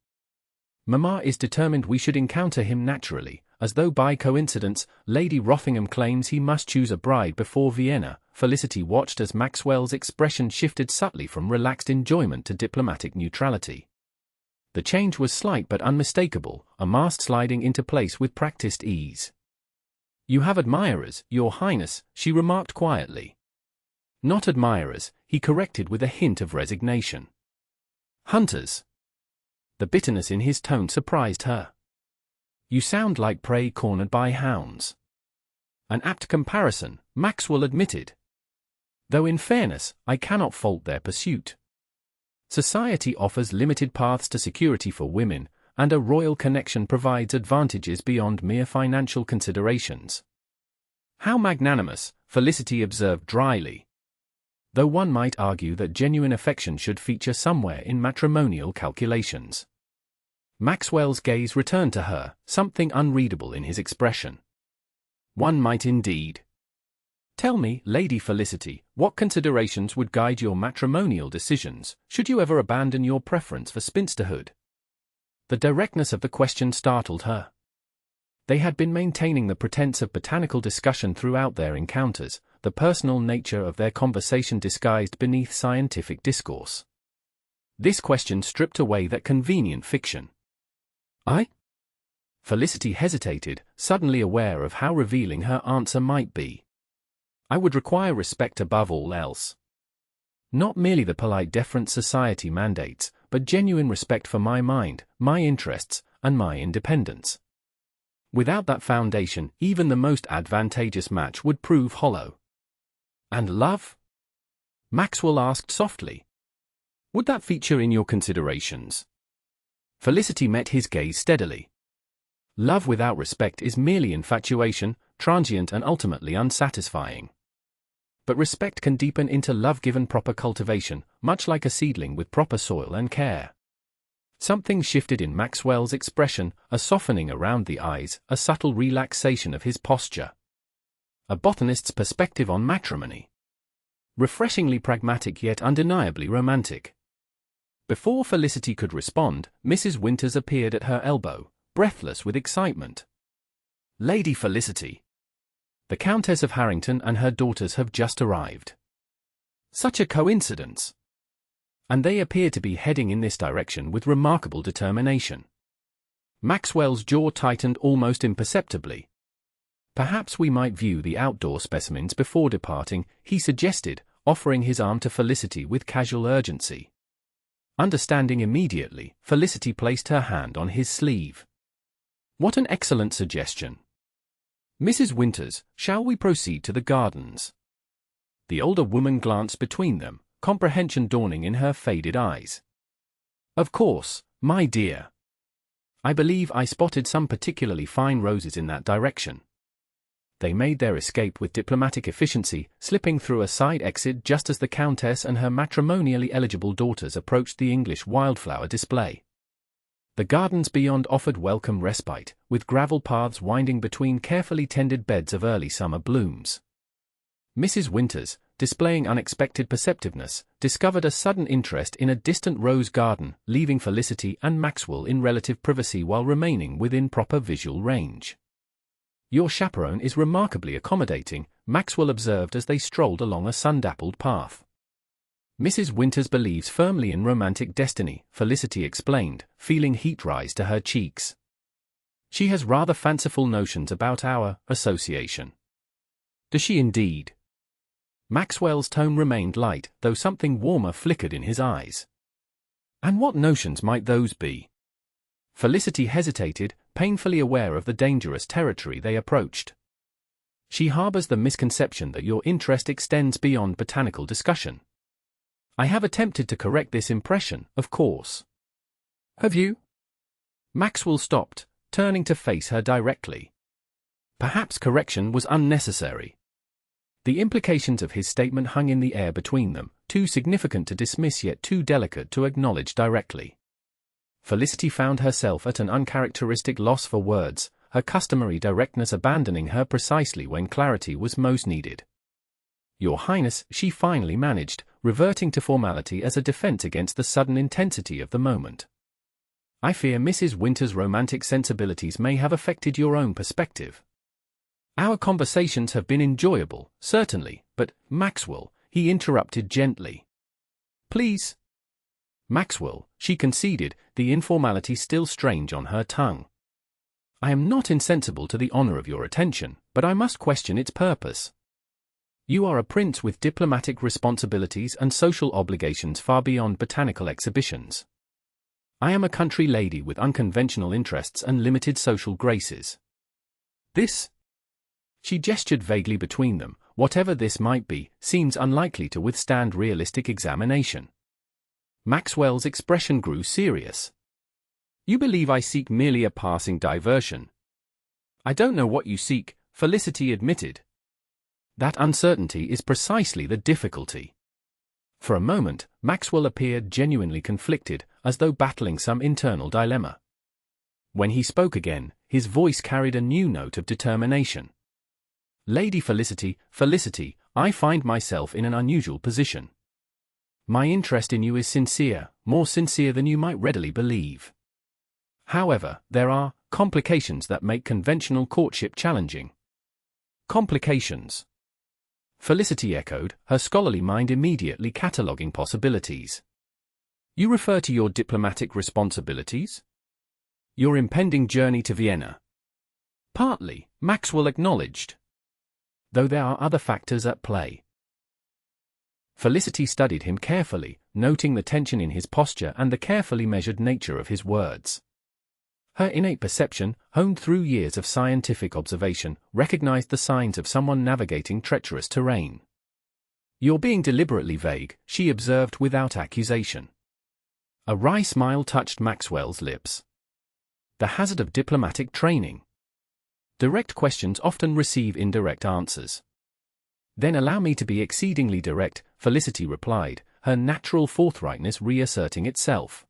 Mamma is determined we should encounter him naturally, as though by coincidence, Lady Rothingham claims he must choose a bride before Vienna. Felicity watched as Maxwell's expression shifted subtly from relaxed enjoyment to diplomatic neutrality. The change was slight but unmistakable, a mask sliding into place with practiced ease. You have admirers, Your Highness, she remarked quietly. Not admirers, he corrected with a hint of resignation. Hunters. The bitterness in his tone surprised her. You sound like prey cornered by hounds. An apt comparison, Maxwell admitted. Though in fairness, I cannot fault their pursuit. Society offers limited paths to security for women, and a royal connection provides advantages beyond mere financial considerations. How magnanimous, Felicity observed dryly. Though one might argue that genuine affection should feature somewhere in matrimonial calculations. Maxwell's gaze returned to her, something unreadable in his expression. One might indeed. Tell me, Lady Felicity, what considerations would guide your matrimonial decisions, should you ever abandon your preference for spinsterhood? The directness of the question startled her. They had been maintaining the pretense of botanical discussion throughout their encounters, the personal nature of their conversation disguised beneath scientific discourse. This question stripped away that convenient fiction. I? Felicity hesitated, suddenly aware of how revealing her answer might be. I would require respect above all else. Not merely the polite deference society mandates, but genuine respect for my mind, my interests, and my independence. Without that foundation, even the most advantageous match would prove hollow. And love? Maxwell asked softly. Would that feature in your considerations? Felicity met his gaze steadily. Love without respect is merely infatuation, transient and ultimately unsatisfying. But respect can deepen into love given proper cultivation, much like a seedling with proper soil and care. Something shifted in Maxwell's expression, a softening around the eyes, a subtle relaxation of his posture. A botanist's perspective on matrimony. Refreshingly pragmatic yet undeniably romantic. Before Felicity could respond, Mrs. Winters appeared at her elbow, breathless with excitement. Lady Felicity. The Countess of Harrington and her daughters have just arrived. Such a coincidence. And they appear to be heading in this direction with remarkable determination. Maxwell's jaw tightened almost imperceptibly. Perhaps we might view the outdoor specimens before departing, he suggested, offering his arm to Felicity with casual urgency. Understanding immediately, Felicity placed her hand on his sleeve. What an excellent suggestion. Mrs. Winters, shall we proceed to the gardens? The older woman glanced between them, comprehension dawning in her faded eyes. Of course, my dear. I believe I spotted some particularly fine roses in that direction. They made their escape with diplomatic efficiency, slipping through a side exit just as the Countess and her matrimonially eligible daughters approached the English wildflower display. The gardens beyond offered welcome respite, with gravel paths winding between carefully tended beds of early summer blooms. Mrs. Winters, displaying unexpected perceptiveness, discovered a sudden interest in a distant rose garden, leaving Felicity and Maxwell in relative privacy while remaining within proper visual range. Your chaperone is remarkably accommodating, Maxwell observed as they strolled along a sun-dappled path. Mrs. Winters believes firmly in romantic destiny, Felicity explained, feeling heat rise to her cheeks. She has rather fanciful notions about our association. Does she indeed? Maxwell's tone remained light, though something warmer flickered in his eyes. And what notions might those be? Felicity hesitated, painfully aware of the dangerous territory they approached. She harbors the misconception that your interest extends beyond botanical discussion. I have attempted to correct this impression, of course. Have you? Maxwell stopped, turning to face her directly. Perhaps correction was unnecessary. The implications of his statement hung in the air between them, too significant to dismiss yet too delicate to acknowledge directly. Felicity found herself at an uncharacteristic loss for words, her customary directness abandoning her precisely when clarity was most needed. Your Highness, she finally managed, reverting to formality as a defense against the sudden intensity of the moment. I fear Mrs. Winter's romantic sensibilities may have affected your own perspective. Our conversations have been enjoyable, certainly, but, Maxwell, he interrupted gently. Please. Maxwell, she conceded, the informality still strange on her tongue. I am not insensible to the honor of your attention, but I must question its purpose. You are a prince with diplomatic responsibilities and social obligations far beyond botanical exhibitions. I am a country lady with unconventional interests and limited social graces. This? She gestured vaguely between them. Whatever this might be, seems unlikely to withstand realistic examination. Maxwell's expression grew serious. You believe I seek merely a passing diversion. I don't know what you seek, Felicity admitted. That uncertainty is precisely the difficulty. For a moment, Maxwell appeared genuinely conflicted, as though battling some internal dilemma. When he spoke again, his voice carried a new note of determination. Lady Felicity, I find myself in an unusual position. My interest in you is sincere, more sincere than you might readily believe. However, there are complications that make conventional courtship challenging. Complications? Felicity echoed, her scholarly mind immediately cataloguing possibilities. You refer to your diplomatic responsibilities? Your impending journey to Vienna? Partly, Maxwell acknowledged. Though there are other factors at play. Felicity studied him carefully, noting the tension in his posture and the carefully measured nature of his words. Her innate perception, honed through years of scientific observation, recognized the signs of someone navigating treacherous terrain. You're being deliberately vague, she observed without accusation. A wry smile touched Maxwell's lips. The hazard of diplomatic training. Direct questions often receive indirect answers. Then allow me to be exceedingly direct, Felicity replied, her natural forthrightness reasserting itself.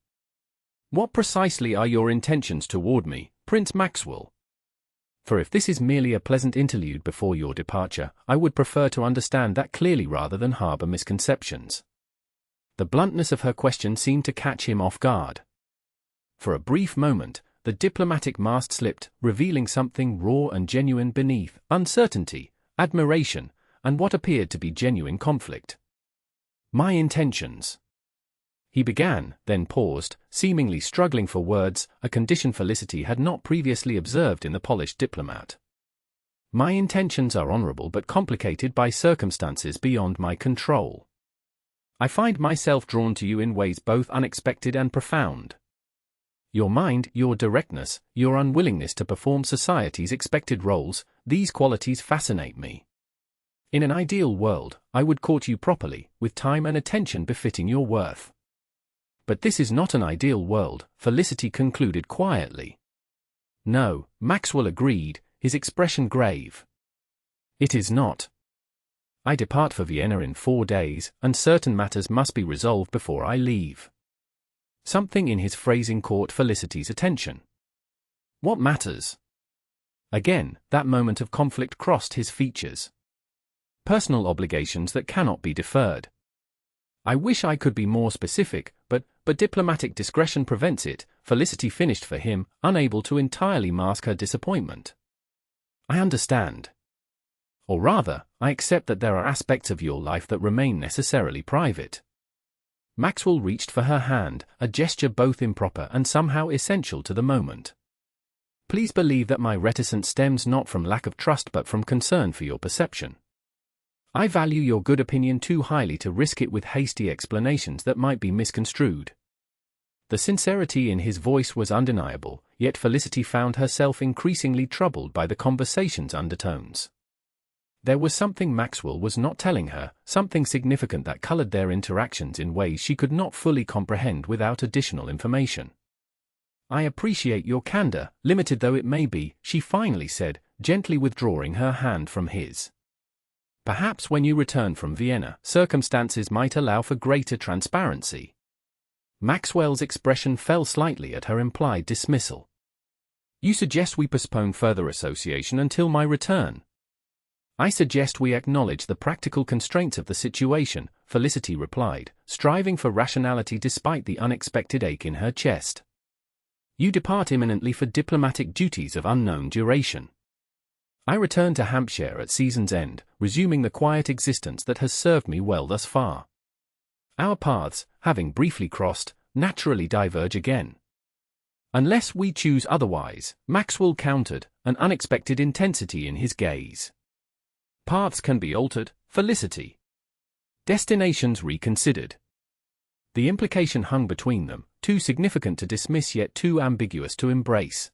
What precisely are your intentions toward me, Prince Maxwell? For if this is merely a pleasant interlude before your departure, I would prefer to understand that clearly rather than harbor misconceptions. The bluntness of her question seemed to catch him off guard. For a brief moment, the diplomatic mask slipped, revealing something raw and genuine beneath, uncertainty, admiration, and what appeared to be genuine conflict. My intentions. He began, then paused, seemingly struggling for words, a condition Felicity had not previously observed in the polished diplomat. My intentions are honorable but complicated by circumstances beyond my control. I find myself drawn to you in ways both unexpected and profound. Your mind, your directness, your unwillingness to perform society's expected roles, these qualities fascinate me. In an ideal world, I would court you properly, with time and attention befitting your worth. But this is not an ideal world, Felicity concluded quietly. No, Maxwell agreed, his expression grave. It is not. I depart for Vienna in 4 days, and certain matters must be resolved before I leave. Something in his phrasing caught Felicity's attention. What matters? Again, that moment of conflict crossed his features. Personal obligations that cannot be deferred. I wish I could be more specific, but diplomatic discretion prevents it, Felicity finished for him, unable to entirely mask her disappointment. I understand. Or rather, I accept that there are aspects of your life that remain necessarily private. Maxwell reached for her hand, a gesture both improper and somehow essential to the moment. Please believe that my reticence stems not from lack of trust but from concern for your perception. I value your good opinion too highly to risk it with hasty explanations that might be misconstrued. The sincerity in his voice was undeniable, yet Felicity found herself increasingly troubled by the conversation's undertones. There was something Maxwell was not telling her, something significant that colored their interactions in ways she could not fully comprehend without additional information. "I appreciate your candor, limited though it may be," she finally said, gently withdrawing her hand from his. "Perhaps when you return from Vienna, circumstances might allow for greater transparency." Maxwell's expression fell slightly at her implied dismissal. "You suggest we postpone further association until my return?" "I suggest we acknowledge the practical constraints of the situation," Felicity replied, striving for rationality despite the unexpected ache in her chest. "You depart imminently for diplomatic duties of unknown duration. I return to Hampshire at season's end, resuming the quiet existence that has served me well thus far. Our paths, having briefly crossed, naturally diverge again." "Unless we choose otherwise," Maxwell countered, an unexpected intensity in his gaze. "Paths can be altered, Felicity. Destinations reconsidered." The implication hung between them, too significant to dismiss yet too ambiguous to embrace.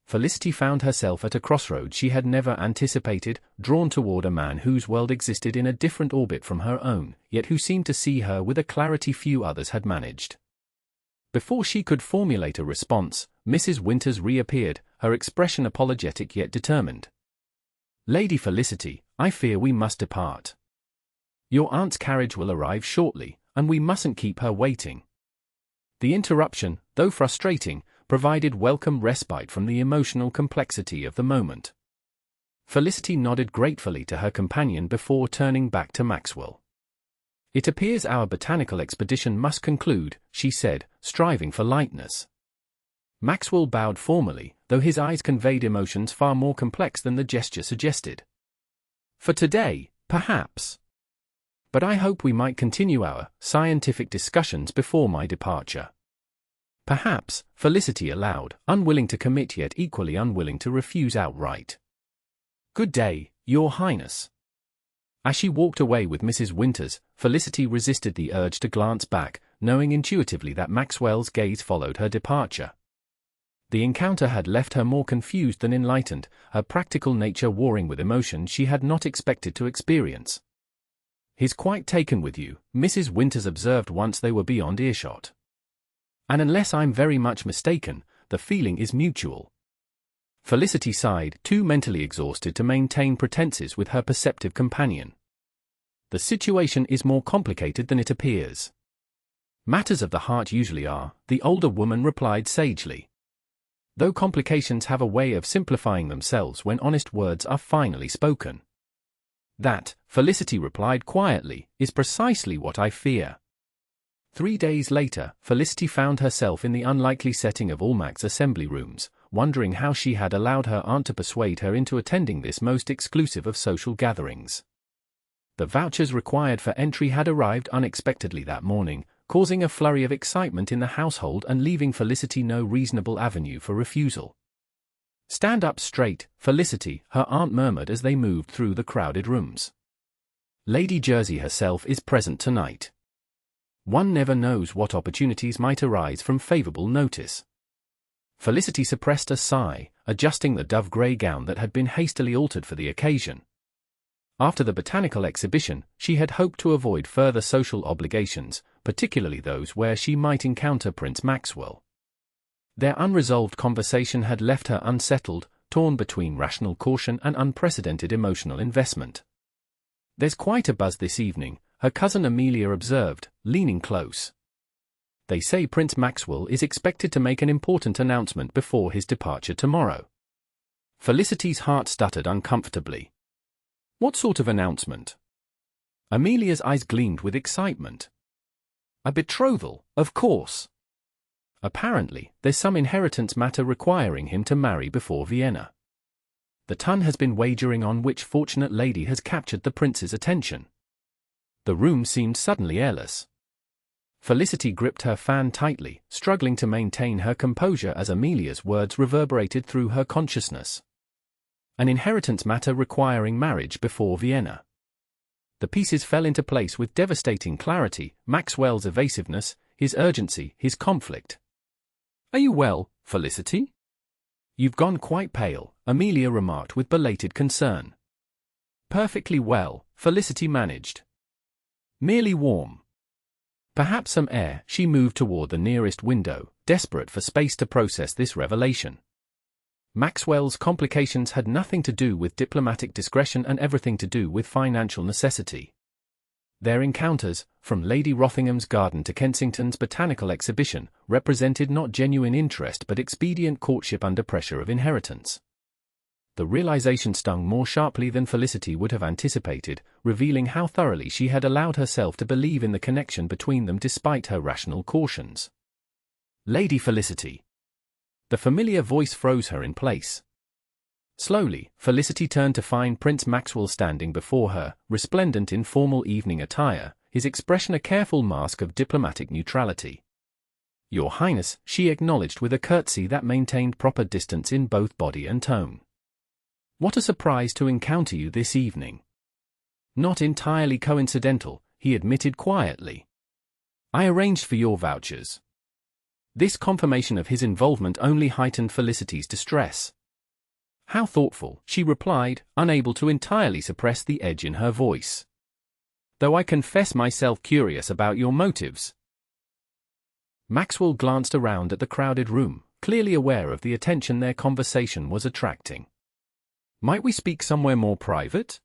Felicity found herself at a crossroads she had never anticipated, drawn toward a man whose world existed in a different orbit from her own, yet who seemed to see her with a clarity few others had managed. Before she could formulate a response, Mrs. Winters reappeared, her expression apologetic yet determined. "Lady Felicity, I fear we must depart. Your aunt's carriage will arrive shortly, and we mustn't keep her waiting." The interruption, though frustrating, provided welcome respite from the emotional complexity of the moment. Felicity nodded gratefully to her companion before turning back to Maxwell. "It appears our botanical expedition must conclude," she said, striving for lightness. Maxwell bowed formally, though his eyes conveyed emotions far more complex than the gesture suggested. "For today, perhaps. But I hope we might continue our scientific discussions before my departure." "Perhaps," Felicity allowed, unwilling to commit yet equally unwilling to refuse outright. "Good day, Your Highness." As she walked away with Mrs. Winters, Felicity resisted the urge to glance back, knowing intuitively that Maxwell's gaze followed her departure. The encounter had left her more confused than enlightened, her practical nature warring with emotions she had not expected to experience. "He's quite taken with you," Mrs. Winters observed once they were beyond earshot. "And unless I'm very much mistaken, the feeling is mutual." Felicity sighed, too mentally exhausted to maintain pretenses with her perceptive companion. "The situation is more complicated than it appears." "Matters of the heart usually are," the older woman replied sagely. "Though complications have a way of simplifying themselves when honest words are finally spoken." "That," Felicity replied quietly, "is precisely what I fear." 3 days later, Felicity found herself in the unlikely setting of Almac's assembly rooms, wondering how she had allowed her aunt to persuade her into attending this most exclusive of social gatherings. The vouchers required for entry had arrived unexpectedly that morning, causing a flurry of excitement in the household and leaving Felicity no reasonable avenue for refusal. "Stand up straight, Felicity," her aunt murmured as they moved through the crowded rooms. "Lady Jersey herself is present tonight. One never knows what opportunities might arise from favorable notice." Felicity suppressed a sigh, adjusting the dove-gray gown that had been hastily altered for the occasion. After the botanical exhibition, she had hoped to avoid further social obligations, particularly those where she might encounter Prince Maxwell. Their unresolved conversation had left her unsettled, torn between rational caution and unprecedented emotional investment. "There's quite a buzz this evening," her cousin Amelia observed, leaning close. "They say Prince Maxwell is expected to make an important announcement before his departure tomorrow." Felicity's heart stuttered uncomfortably. "What sort of announcement?" Amelia's eyes gleamed with excitement. "A betrothal, of course. Apparently, there's some inheritance matter requiring him to marry before Vienna. The ton has been wagering on which fortunate lady has captured the prince's attention." The room seemed suddenly airless. Felicity gripped her fan tightly, struggling to maintain her composure as Amelia's words reverberated through her consciousness. An inheritance matter requiring marriage before Vienna. The pieces fell into place with devastating clarity. Maxwell's evasiveness, his urgency, his conflict. "Are you well, Felicity?" "You've gone quite pale," Amelia remarked with belated concern. "Perfectly well," Felicity managed. "Merely warm." "Perhaps some air." She moved toward the nearest window, desperate for space to process this revelation. Maxwell's complications had nothing to do with diplomatic discretion and everything to do with financial necessity. Their encounters, from Lady Rothingham's garden to Kensington's botanical exhibition, represented not genuine interest but expedient courtship under pressure of inheritance. The realization stung more sharply than Felicity would have anticipated, revealing how thoroughly she had allowed herself to believe in the connection between them despite her rational cautions. "Lady Felicity." The familiar voice froze her in place. Slowly, Felicity turned to find Prince Maxwell standing before her, resplendent in formal evening attire, his expression a careful mask of diplomatic neutrality. "Your Highness," she acknowledged with a curtsy that maintained proper distance in both body and tone. "What a surprise to encounter you this evening." "Not entirely coincidental," he admitted quietly. "I arranged for your vouchers." This confirmation of his involvement only heightened Felicity's distress. "How thoughtful," she replied, unable to entirely suppress the edge in her voice. "Though I confess myself curious about your motives." Maxwell glanced around at the crowded room, clearly aware of the attention their conversation was attracting. "Might we speak somewhere more private?"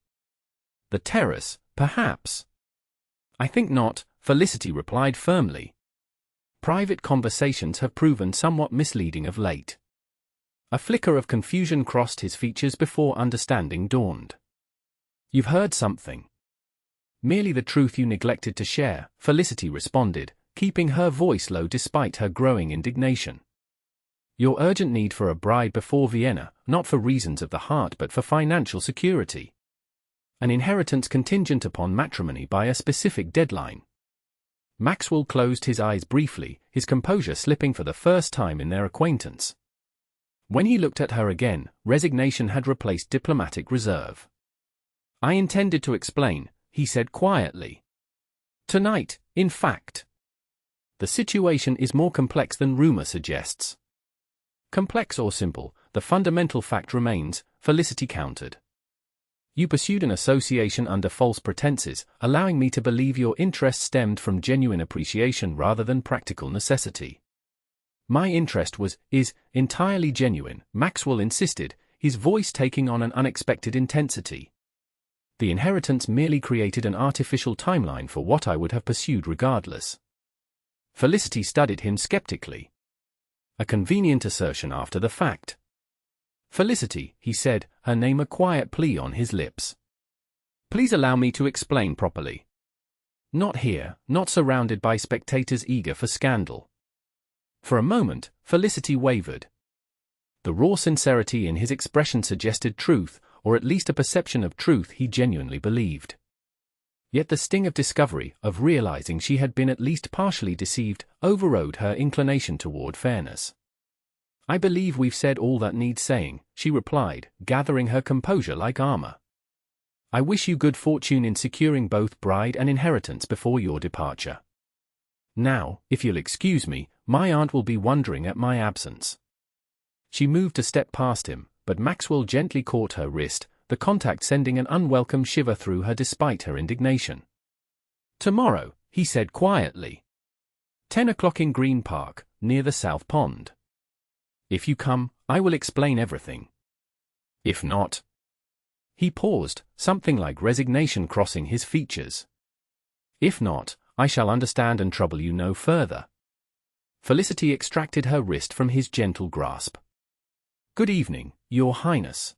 "The terrace, perhaps." "I think not," Felicity replied firmly. "Private conversations have proven somewhat misleading of late." A flicker of confusion crossed his features before understanding dawned. "You've heard something." "Merely the truth you neglected to share," Felicity responded, keeping her voice low despite her growing indignation. "Your urgent need for a bride before Vienna, not for reasons of the heart but for financial security. An inheritance contingent upon matrimony by a specific deadline." Maxwell closed his eyes briefly, his composure slipping for the first time in their acquaintance. When he looked at her again, resignation had replaced diplomatic reserve. "I intended to explain," he said quietly. "Tonight, in fact. The situation is more complex than rumor suggests." "Complex or simple, the fundamental fact remains," Felicity countered. "You pursued an association under false pretenses, allowing me to believe your interest stemmed from genuine appreciation rather than practical necessity." "My interest is entirely genuine," Maxwell insisted, his voice taking on an unexpected intensity. "The inheritance merely created an artificial timeline for what I would have pursued regardless." Felicity studied him skeptically. A convenient assertion after the fact. "Felicity," he said, her name a quiet plea on his lips. "Please allow me to explain properly. Not here, not surrounded by spectators eager for scandal." For a moment, Felicity wavered. The raw sincerity in his expression suggested truth, or at least a perception of truth he genuinely believed. Yet the sting of discovery, of realizing she had been at least partially deceived, overrode her inclination toward fairness. "I believe we've said all that needs saying," she replied, gathering her composure like armor. "I wish you good fortune in securing both bride and inheritance before your departure. Now, if you'll excuse me, my aunt will be wondering at my absence." She moved a step past him, but Maxwell gently caught her wrist, the contact sending an unwelcome shiver through her despite her indignation. "Tomorrow," he said quietly. 10 o'clock in Green Park, near the South Pond. "If you come, I will explain everything. If not—" He paused, something like resignation crossing his features. "If not, I shall understand and trouble you no further." Felicity extracted her wrist from his gentle grasp. "Good evening, Your Highness."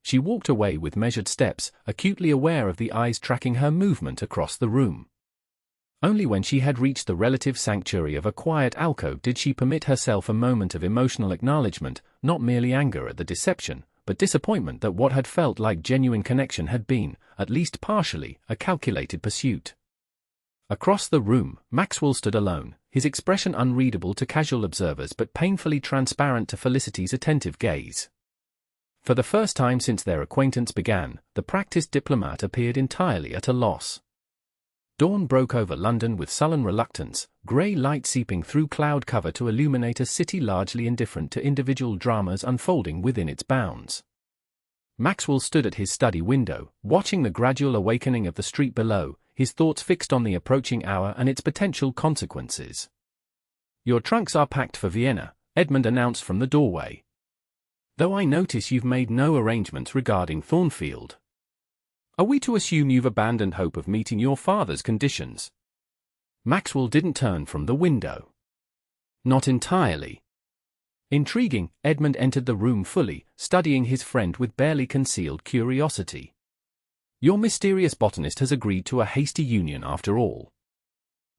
She walked away with measured steps, acutely aware of the eyes tracking her movement across the room. Only when she had reached the relative sanctuary of a quiet alcove did she permit herself a moment of emotional acknowledgement, not merely anger at the deception, but disappointment that what had felt like genuine connection had been, at least partially, a calculated pursuit. Across the room, Maxwell stood alone, his expression unreadable to casual observers but painfully transparent to Felicity's attentive gaze. For the first time since their acquaintance began, the practiced diplomat appeared entirely at a loss. Dawn broke over London with sullen reluctance, grey light seeping through cloud cover to illuminate a city largely indifferent to individual dramas unfolding within its bounds. Maxwell stood at his study window, watching the gradual awakening of the street below, his thoughts fixed on the approaching hour and its potential consequences. "Your trunks are packed for Vienna," Edmund announced from the doorway. "Though I notice you've made no arrangements regarding Thornfield. Are we to assume you've abandoned hope of meeting your father's conditions?" Maxwell didn't turn from the window. "Not entirely." Intriguing, Edmund entered the room fully, studying his friend with barely concealed curiosity. "Your mysterious botanist has agreed to a hasty union after all."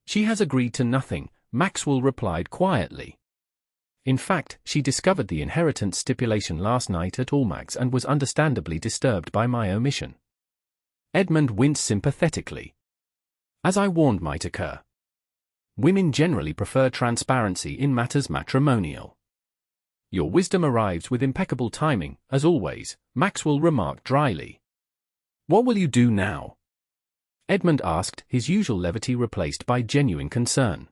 "She has agreed to nothing," Maxwell replied quietly. "In fact, she discovered the inheritance stipulation last night at Almack's and was understandably disturbed by my omission." Edmund winced sympathetically. "As I warned might occur. Women generally prefer transparency in matters matrimonial." "Your wisdom arrives with impeccable timing, as always," Maxwell remarked dryly. "What will you do now?" Edmund asked, his usual levity replaced by genuine concern.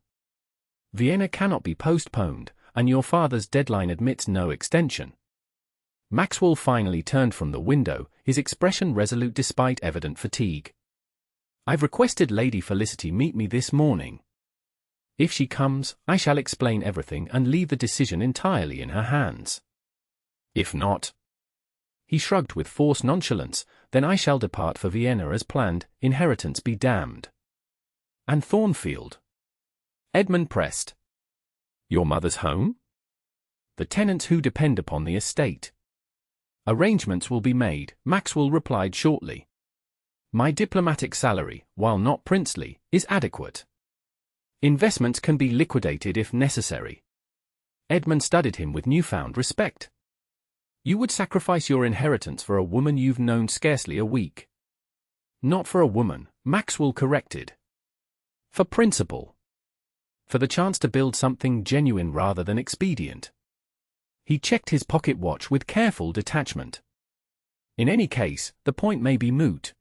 "Vienna cannot be postponed, and your father's deadline admits no extension." Maxwell finally turned from the window, his expression resolute despite evident fatigue. "I've requested Lady Felicity meet me this morning. If she comes, I shall explain everything and leave the decision entirely in her hands. If not," he shrugged with forced nonchalance, "then I shall depart for Vienna as planned, inheritance be damned." "And Thornfield?" Edmund pressed. "Your mother's home?" "The tenants who depend upon the estate." "Arrangements will be made," Maxwell replied shortly. "My diplomatic salary, while not princely, is adequate. Investments can be liquidated if necessary." Edmund studied him with newfound respect. "You would sacrifice your inheritance for a woman you've known scarcely a week." "Not for a woman," Maxwell corrected. "For principle. For the chance to build something genuine rather than expedient." He checked his pocket watch with careful detachment. "In any case, the point may be moot.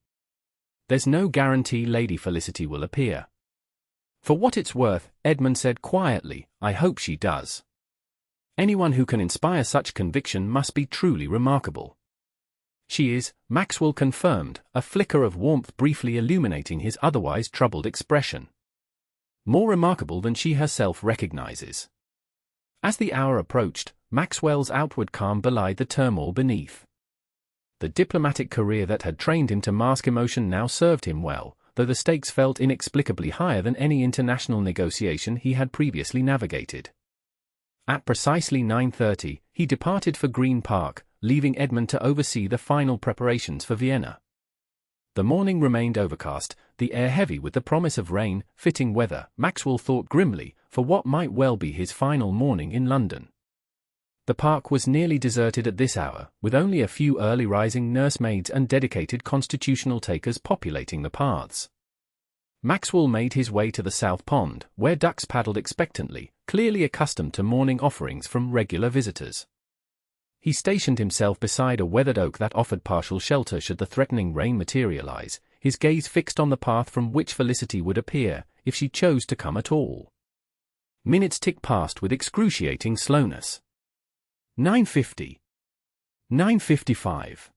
There's no guarantee Lady Felicity will appear." "For what it's worth," Edmund said quietly, "I hope she does. Anyone who can inspire such conviction must be truly remarkable." "She is," Maxwell confirmed, a flicker of warmth briefly illuminating his otherwise troubled expression. "More remarkable than she herself recognizes." As the hour approached, Maxwell's outward calm belied the turmoil beneath. The diplomatic career that had trained him to mask emotion now served him well, though the stakes felt inexplicably higher than any international negotiation he had previously navigated. At precisely 9:30, he departed for Green Park, leaving Edmund to oversee the final preparations for Vienna. The morning remained overcast, the air heavy with the promise of rain, fitting weather, Maxwell thought grimly, for what might well be his final morning in London. The park was nearly deserted at this hour, with only a few early-rising nursemaids and dedicated constitutional takers populating the paths. Maxwell made his way to the South Pond, where ducks paddled expectantly, clearly accustomed to morning offerings from regular visitors. He stationed himself beside a weathered oak that offered partial shelter should the threatening rain materialize, his gaze fixed on the path from which Felicity would appear, if she chose to come at all. Minutes ticked past with excruciating slowness. 9:50. 9:55.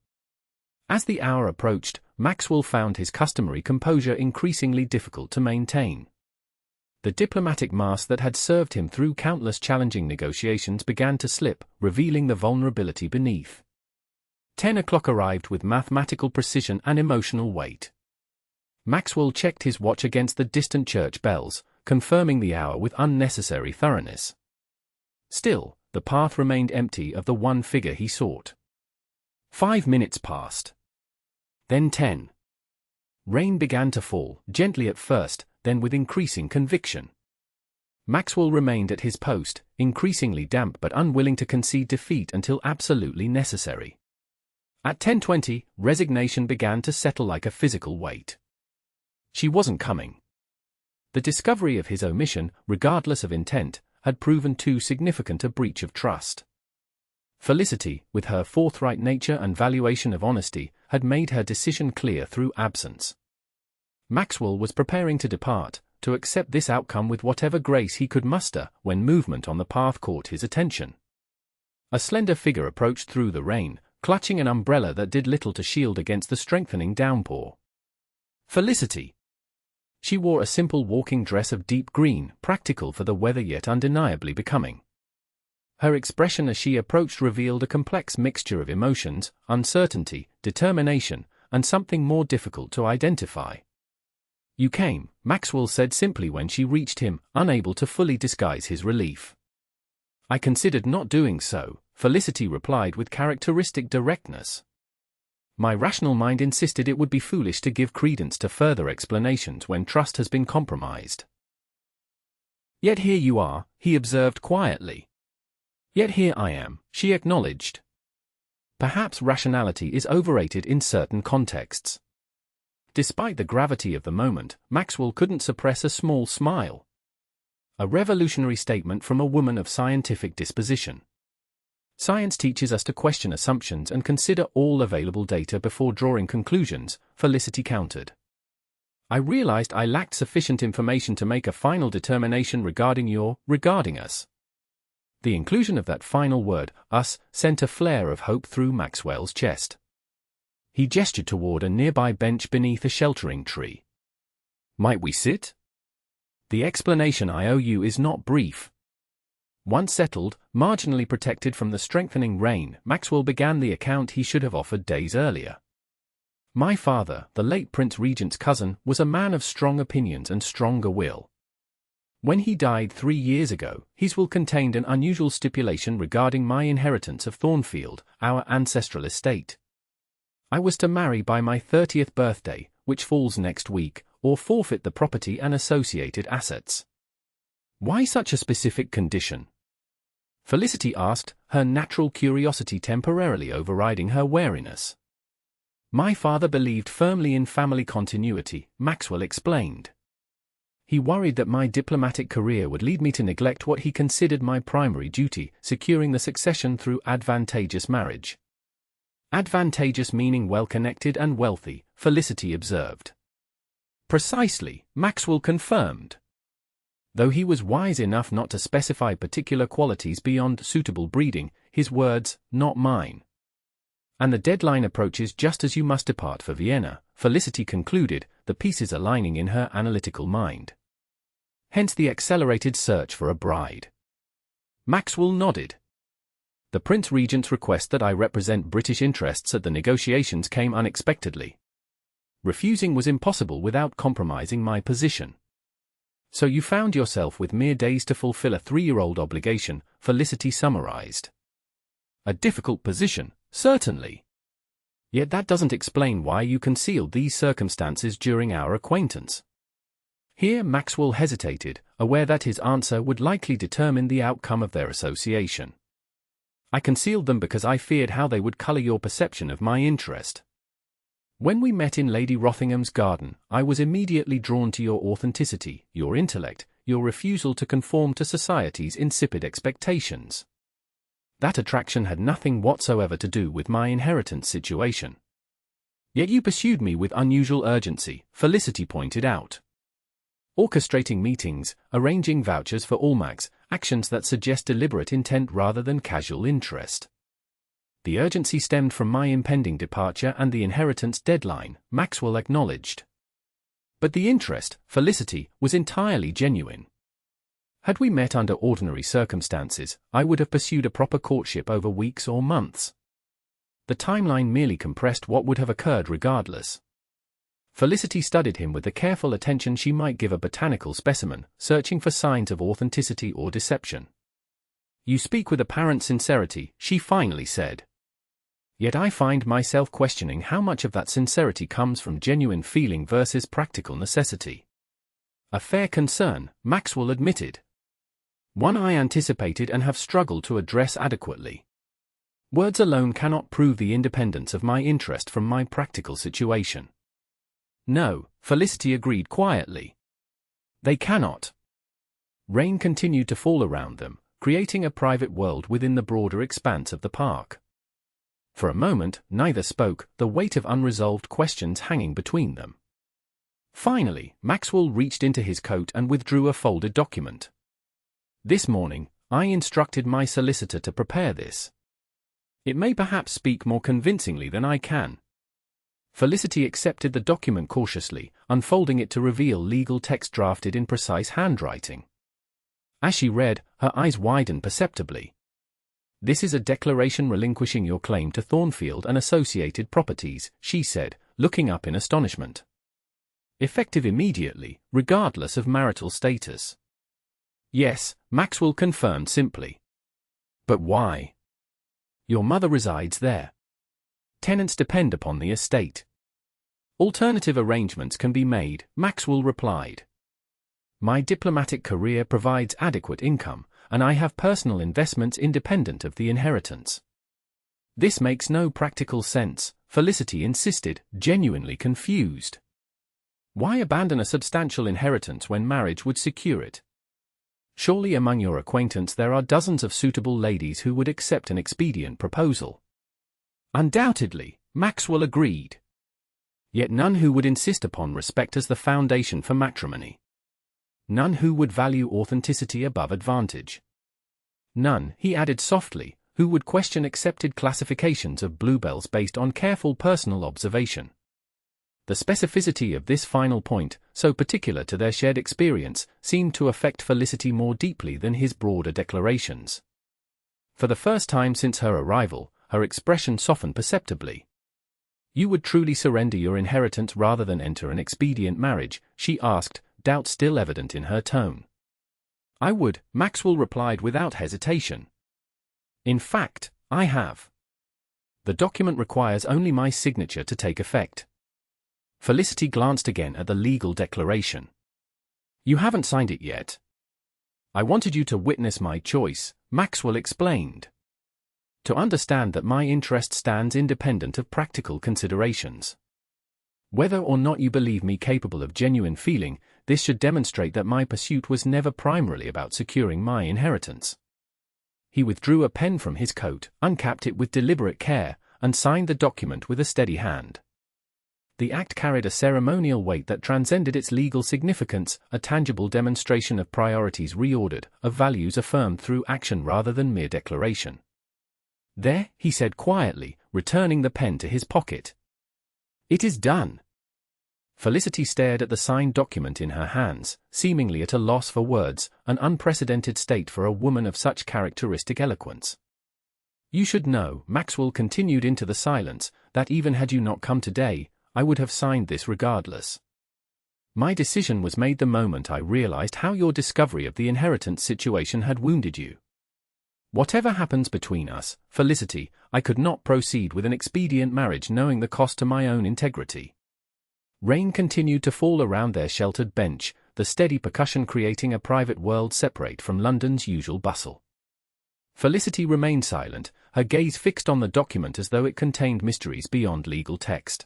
As the hour approached, Maxwell found his customary composure increasingly difficult to maintain. The diplomatic mask that had served him through countless challenging negotiations began to slip, revealing the vulnerability beneath. 10 o'clock arrived with mathematical precision and emotional weight. Maxwell checked his watch against the distant church bells, confirming the hour with unnecessary thoroughness. Still, the path remained empty of the one figure he sought. 5 minutes passed. Then 10. Rain began to fall, gently at first, then with increasing conviction. Maxwell remained at his post, increasingly damp but unwilling to concede defeat until absolutely necessary. At 10:20, resignation began to settle like a physical weight. She wasn't coming. The discovery of his omission, regardless of intent, had proven too significant a breach of trust. Felicity, with her forthright nature and valuation of honesty, had made her decision clear through absence. Maxwell was preparing to depart, to accept this outcome with whatever grace he could muster, when movement on the path caught his attention. A slender figure approached through the rain, clutching an umbrella that did little to shield against the strengthening downpour. Felicity. She wore a simple walking dress of deep green, practical for the weather yet undeniably becoming. Her expression as she approached revealed a complex mixture of emotions, uncertainty, determination, and something more difficult to identify. "You came," Maxwell said simply when she reached him, unable to fully disguise his relief. "I considered not doing so," Felicity replied with characteristic directness. "My rational mind insisted it would be foolish to give credence to further explanations when trust has been compromised." "Yet here you are," he observed quietly. "Yet here I am," she acknowledged. Perhaps rationality is overrated in certain contexts. Despite the gravity of the moment, Maxwell couldn't suppress a small smile. A revolutionary statement from a woman of scientific disposition. "Science teaches us to question assumptions and consider all available data before drawing conclusions," Felicity countered. "I realized I lacked sufficient information to make a final determination regarding us." The inclusion of that final word, us, sent a flare of hope through Maxwell's chest. He gestured toward a nearby bench beneath a sheltering tree. "Might we sit? The explanation I owe you is not brief." Once settled, marginally protected from the strengthening rain, Maxwell began the account he should have offered days earlier. "My father, the late Prince Regent's cousin, was a man of strong opinions and stronger will. When he died 3 years ago, his will contained an unusual stipulation regarding my inheritance of Thornfield, our ancestral estate. I was to marry by my 30th birthday, which falls next week, or forfeit the property and associated assets." "Why such a specific condition?" Felicity asked, her natural curiosity temporarily overriding her wariness. "My father believed firmly in family continuity," Maxwell explained. "He worried that my diplomatic career would lead me to neglect what he considered my primary duty, securing the succession through advantageous marriage." "Advantageous meaning well-connected and wealthy," Felicity observed. "Precisely," Maxwell confirmed. Though he was wise enough not to specify particular qualities beyond suitable breeding, his words, "not mine." "And the deadline approaches just as you must depart for Vienna," Felicity concluded, the pieces aligning in her analytical mind. "Hence the accelerated search for a bride." Maxwell nodded. "The Prince Regent's request that I represent British interests at the negotiations came unexpectedly. Refusing was impossible without compromising my position." "So you found yourself with mere days to fulfill a 3-year-old obligation," Felicity summarized. "A difficult position, certainly. Yet that doesn't explain why you concealed these circumstances during our acquaintance." Here Maxwell hesitated, aware that his answer would likely determine the outcome of their association. "I concealed them because I feared how they would color your perception of my interest. When we met in Lady Rothingham's garden, I was immediately drawn to your authenticity, your intellect, your refusal to conform to society's insipid expectations. That attraction had nothing whatsoever to do with my inheritance situation." "Yet you pursued me with unusual urgency," Felicity pointed out. "Orchestrating meetings, arranging vouchers for Almacs, actions that suggest deliberate intent rather than casual interest." "The urgency stemmed from my impending departure and the inheritance deadline," Maxwell acknowledged. "But the interest, Felicity, was entirely genuine. Had we met under ordinary circumstances, I would have pursued a proper courtship over weeks or months. The timeline merely compressed what would have occurred regardless." Felicity studied him with the careful attention she might give a botanical specimen, searching for signs of authenticity or deception. "You speak with apparent sincerity," she finally said. "Yet I find myself questioning how much of that sincerity comes from genuine feeling versus practical necessity." "A fair concern," Maxwell admitted. "One I anticipated and have struggled to address adequately. Words alone cannot prove the independence of my interest from my practical situation." "No," Felicity agreed quietly. "They cannot." Rain continued to fall around them, creating a private world within the broader expanse of the park. For a moment, neither spoke, the weight of unresolved questions hanging between them. Finally, Maxwell reached into his coat and withdrew a folded document. "This morning, I instructed my solicitor to prepare this. It may perhaps speak more convincingly than I can." Felicity accepted the document cautiously, unfolding it to reveal legal text drafted in precise handwriting. As she read, her eyes widened perceptibly. "This is a declaration relinquishing your claim to Thornfield and associated properties," she said, looking up in astonishment. "Effective immediately, regardless of marital status." "Yes," Maxwell confirmed simply. "But why?" "Your mother resides there. Tenants depend upon the estate." "Alternative arrangements can be made," Maxwell replied. "My diplomatic career provides adequate income, and I have personal investments independent of the inheritance." "This makes no practical sense," Felicity insisted, genuinely confused. "Why abandon a substantial inheritance when marriage would secure it? Surely among your acquaintance there are dozens of suitable ladies who would accept an expedient proposal." "Undoubtedly," Maxwell agreed. "Yet none who would insist upon respect as the foundation for matrimony. None who would value authenticity above advantage. None," he added softly, "who would question accepted classifications of bluebells based on careful personal observation." The specificity of this final point, so particular to their shared experience, seemed to affect Felicity more deeply than his broader declarations. For the first time since her arrival, her expression softened perceptibly. "You would truly surrender your inheritance rather than enter an expedient marriage?" she asked, doubt still evident in her tone. "I would," Maxwell replied without hesitation. "In fact, I have. The document requires only my signature to take effect." Felicity glanced again at the legal declaration. "You haven't signed it yet." "I wanted you to witness my choice," Maxwell explained. "To understand that my interest stands independent of practical considerations. Whether or not you believe me capable of genuine feeling, this should demonstrate that my pursuit was never primarily about securing my inheritance." He withdrew a pen from his coat, uncapped it with deliberate care, and signed the document with a steady hand. The act carried a ceremonial weight that transcended its legal significance, a tangible demonstration of priorities reordered, of values affirmed through action rather than mere declaration. "There," he said quietly, returning the pen to his pocket. "It is done." Felicity stared at the signed document in her hands, seemingly at a loss for words, an unprecedented state for a woman of such characteristic eloquence. "You should know," Maxwell continued into the silence, "that even had you not come today, I would have signed this regardless. My decision was made the moment I realized how your discovery of the inheritance situation had wounded you. Whatever happens between us, Felicity, I could not proceed with an expedient marriage knowing the cost to my own integrity." Rain continued to fall around their sheltered bench, the steady percussion creating a private world separate from London's usual bustle. Felicity remained silent, her gaze fixed on the document as though it contained mysteries beyond legal text.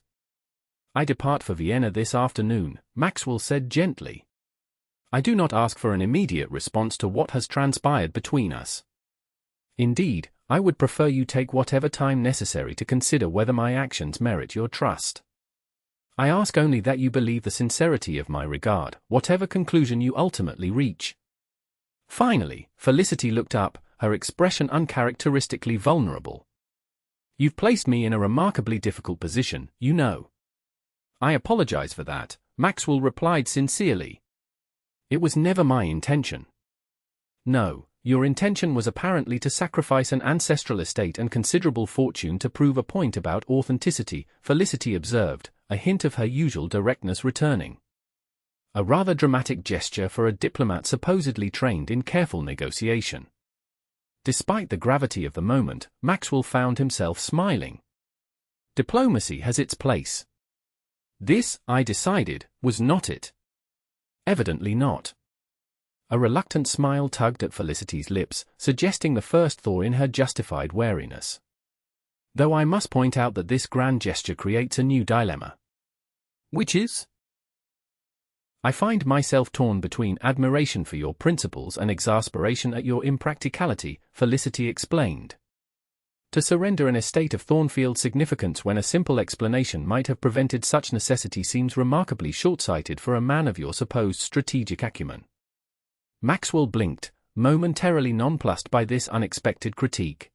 "I depart for Vienna this afternoon," Maxwell said gently. "I do not ask for an immediate response to what has transpired between us. Indeed, I would prefer you take whatever time necessary to consider whether my actions merit your trust. I ask only that you believe the sincerity of my regard, whatever conclusion you ultimately reach." Finally, Felicity looked up, her expression uncharacteristically vulnerable. "You've placed me in a remarkably difficult position, you know." "I apologize for that," Maxwell replied sincerely. "It was never my intention." "No. Your intention was apparently to sacrifice an ancestral estate and considerable fortune to prove a point about authenticity," Felicity observed, a hint of her usual directness returning. A rather dramatic gesture for a diplomat supposedly trained in careful negotiation. Despite the gravity of the moment, Maxwell found himself smiling. Diplomacy has its place. This, I decided, was not it. Evidently not. A reluctant smile tugged at Felicity's lips, suggesting the first thaw in her justified wariness. "Though I must point out that this grand gesture creates a new dilemma." "Which is?" "I find myself torn between admiration for your principles and exasperation at your impracticality," Felicity explained. To surrender an estate of Thornfield's significance when a simple explanation might have prevented such necessity seems remarkably short-sighted for a man of your supposed strategic acumen. Maxwell blinked, momentarily nonplussed by this unexpected critique.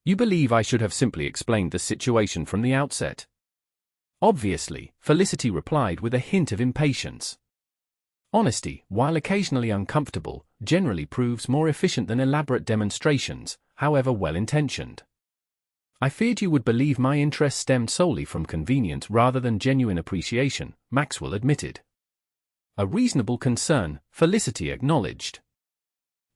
You believe I should have simply explained the situation from the outset? Obviously, Felicity replied with a hint of impatience. Honesty, while occasionally uncomfortable, generally proves more efficient than elaborate demonstrations, however well-intentioned. I feared you would believe my interest stemmed solely from convenience rather than genuine appreciation, Maxwell admitted. A reasonable concern, Felicity acknowledged.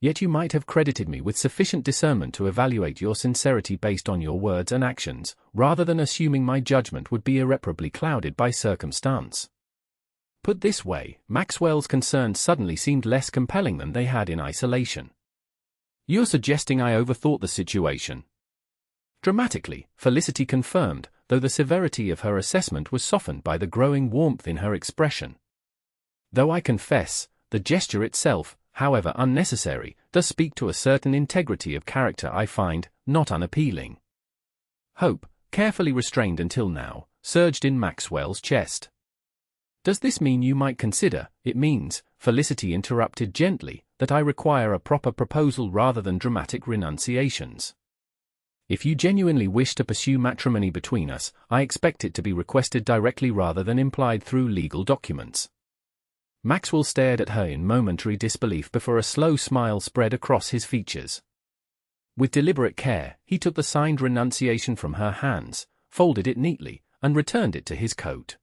Yet you might have credited me with sufficient discernment to evaluate your sincerity based on your words and actions, rather than assuming my judgment would be irreparably clouded by circumstance. Put this way, Maxwell's concerns suddenly seemed less compelling than they had in isolation. You're suggesting I overthought the situation? Dramatically, Felicity confirmed, though the severity of her assessment was softened by the growing warmth in her expression. Though I confess, the gesture itself, however unnecessary, does speak to a certain integrity of character I find not unappealing. Hope, carefully restrained until now, surged in Maxwell's chest. Does this mean you might consider? It means, Felicity interrupted gently, that I require a proper proposal rather than dramatic renunciations. If you genuinely wish to pursue matrimony between us, I expect it to be requested directly rather than implied through legal documents. Maxwell stared at her in momentary disbelief before a slow smile spread across his features. With deliberate care, he took the signed renunciation from her hands, folded it neatly, and returned it to his coat.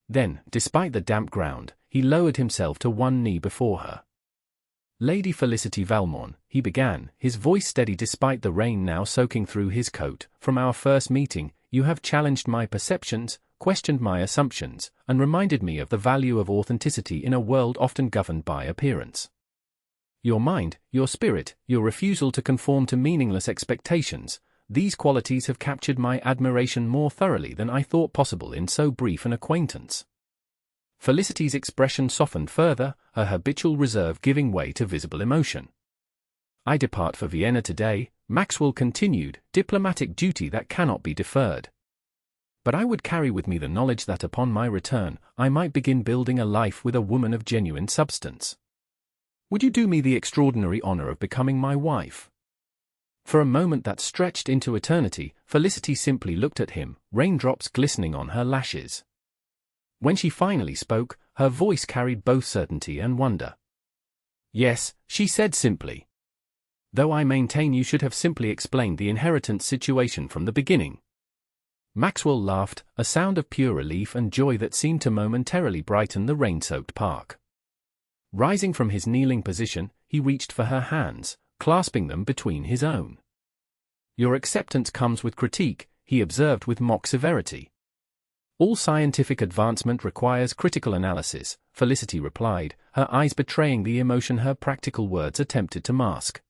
Then, despite the damp ground, he lowered himself to one knee before her. Lady Felicity Valmont, he began, his voice steady despite the rain now soaking through his coat, from our first meeting, you have challenged my perceptions, questioned my assumptions, and reminded me of the value of authenticity in a world often governed by appearance. Your mind, your spirit, your refusal to conform to meaningless expectations, these qualities have captured my admiration more thoroughly than I thought possible in so brief an acquaintance. Felicity's expression softened further, her habitual reserve giving way to visible emotion. I depart for Vienna today, Maxwell continued, diplomatic duty that cannot be deferred. But I would carry with me the knowledge that upon my return, I might begin building a life with a woman of genuine substance. Would you do me the extraordinary honor of becoming my wife? For a moment that stretched into eternity, Felicity simply looked at him, raindrops glistening on her lashes. When she finally spoke, her voice carried both certainty and wonder. Yes, she said simply. Though I maintain you should have simply explained the inheritance situation from the beginning. Maxwell laughed, a sound of pure relief and joy that seemed to momentarily brighten the rain-soaked park. Rising from his kneeling position, he reached for her hands, clasping them between his own. Your acceptance comes with critique, he observed with mock severity. All scientific advancement requires critical analysis, Felicity replied, her eyes betraying the emotion her practical words attempted to mask.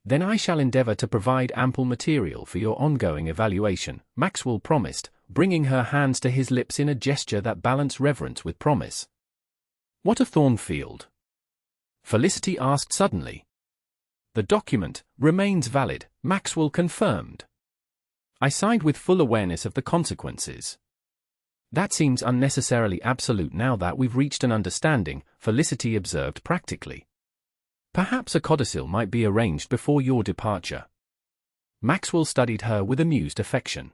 Then I shall endeavor to provide ample material for your ongoing evaluation, Maxwell promised, bringing her hands to his lips in a gesture that balanced reverence with promise. What of Thornfield? Felicity asked suddenly. The document remains valid, Maxwell confirmed. I signed with full awareness of the consequences. That seems unnecessarily absolute now that we've reached an understanding, Felicity observed practically. Perhaps a codicil might be arranged before your departure. Maxwell studied her with amused affection.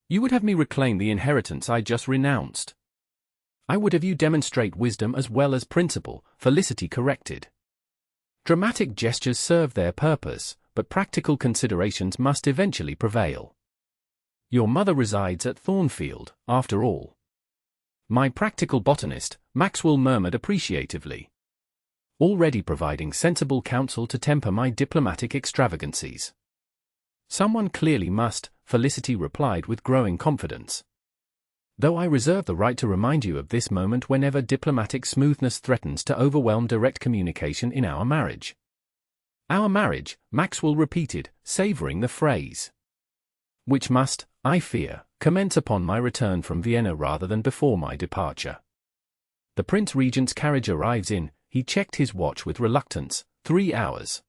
You would have me reclaim the inheritance I just renounced. I would have you demonstrate wisdom as well as principle, Felicity corrected. Dramatic gestures serve their purpose, but practical considerations must eventually prevail. Your mother resides at Thornfield, after all. My practical botanist, Maxwell murmured appreciatively. Already providing sensible counsel to temper my diplomatic extravagancies. Someone clearly must, Felicity replied with growing confidence. Though I reserve the right to remind you of this moment whenever diplomatic smoothness threatens to overwhelm direct communication in our marriage. Our marriage, Maxwell repeated, savoring the phrase. Which must, I fear, commence upon my return from Vienna rather than before my departure. The Prince Regent's carriage arrives in, he checked his watch with reluctance, 3 hours.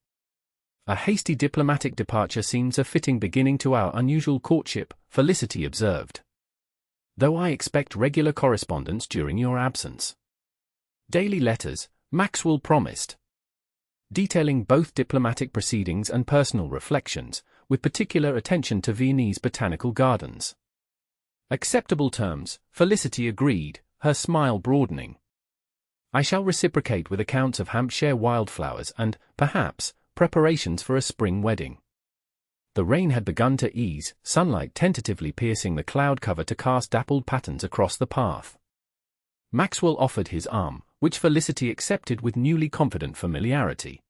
A hasty diplomatic departure seems a fitting beginning to our unusual courtship, Felicity observed. Though I expect regular correspondence during your absence. Daily letters, Maxwell promised. Detailing both diplomatic proceedings and personal reflections, with particular attention to Viennese botanical gardens. Acceptable terms, Felicity agreed, her smile broadening. I shall reciprocate with accounts of Hampshire wildflowers and, perhaps, preparations for a spring wedding. The rain had begun to ease, sunlight tentatively piercing the cloud cover to cast dappled patterns across the path. Maxwell offered his arm, which Felicity accepted with newly confident familiarity.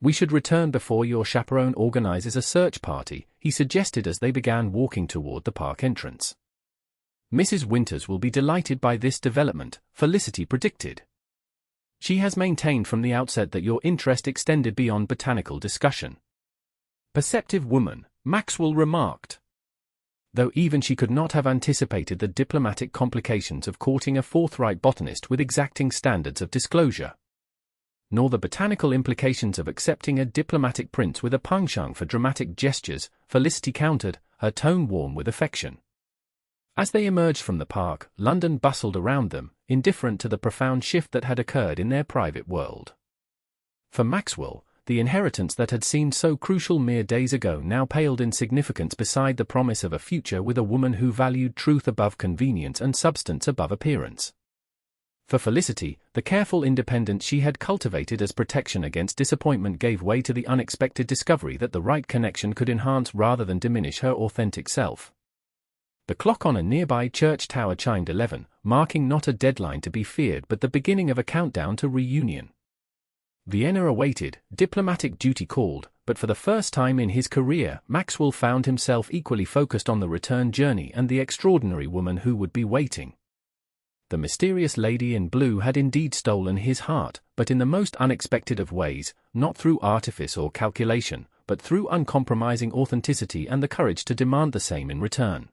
We should return before your chaperone organizes a search party, he suggested as they began walking toward the park entrance. Mrs. Winters will be delighted by this development, Felicity predicted. She has maintained from the outset that your interest extended beyond botanical discussion. Perceptive woman, Maxwell remarked. Though even she could not have anticipated the diplomatic complications of courting a forthright botanist with exacting standards of disclosure. Nor the botanical implications of accepting a diplomatic prince with a penchant for dramatic gestures, Felicity countered, her tone warm with affection. As they emerged from the park, London bustled around them, indifferent to the profound shift that had occurred in their private world. For Maxwell, the inheritance that had seemed so crucial mere days ago now paled in significance beside the promise of a future with a woman who valued truth above convenience and substance above appearance. For Felicity, the careful independence she had cultivated as protection against disappointment gave way to the unexpected discovery that the right connection could enhance rather than diminish her authentic self. The clock on a nearby church tower chimed 11, marking not a deadline to be feared but the beginning of a countdown to reunion. Vienna awaited, diplomatic duty called, but for the first time in his career, Maxwell found himself equally focused on the return journey and the extraordinary woman who would be waiting. The mysterious lady in blue had indeed stolen his heart, but in the most unexpected of ways, not through artifice or calculation, but through uncompromising authenticity and the courage to demand the same in return.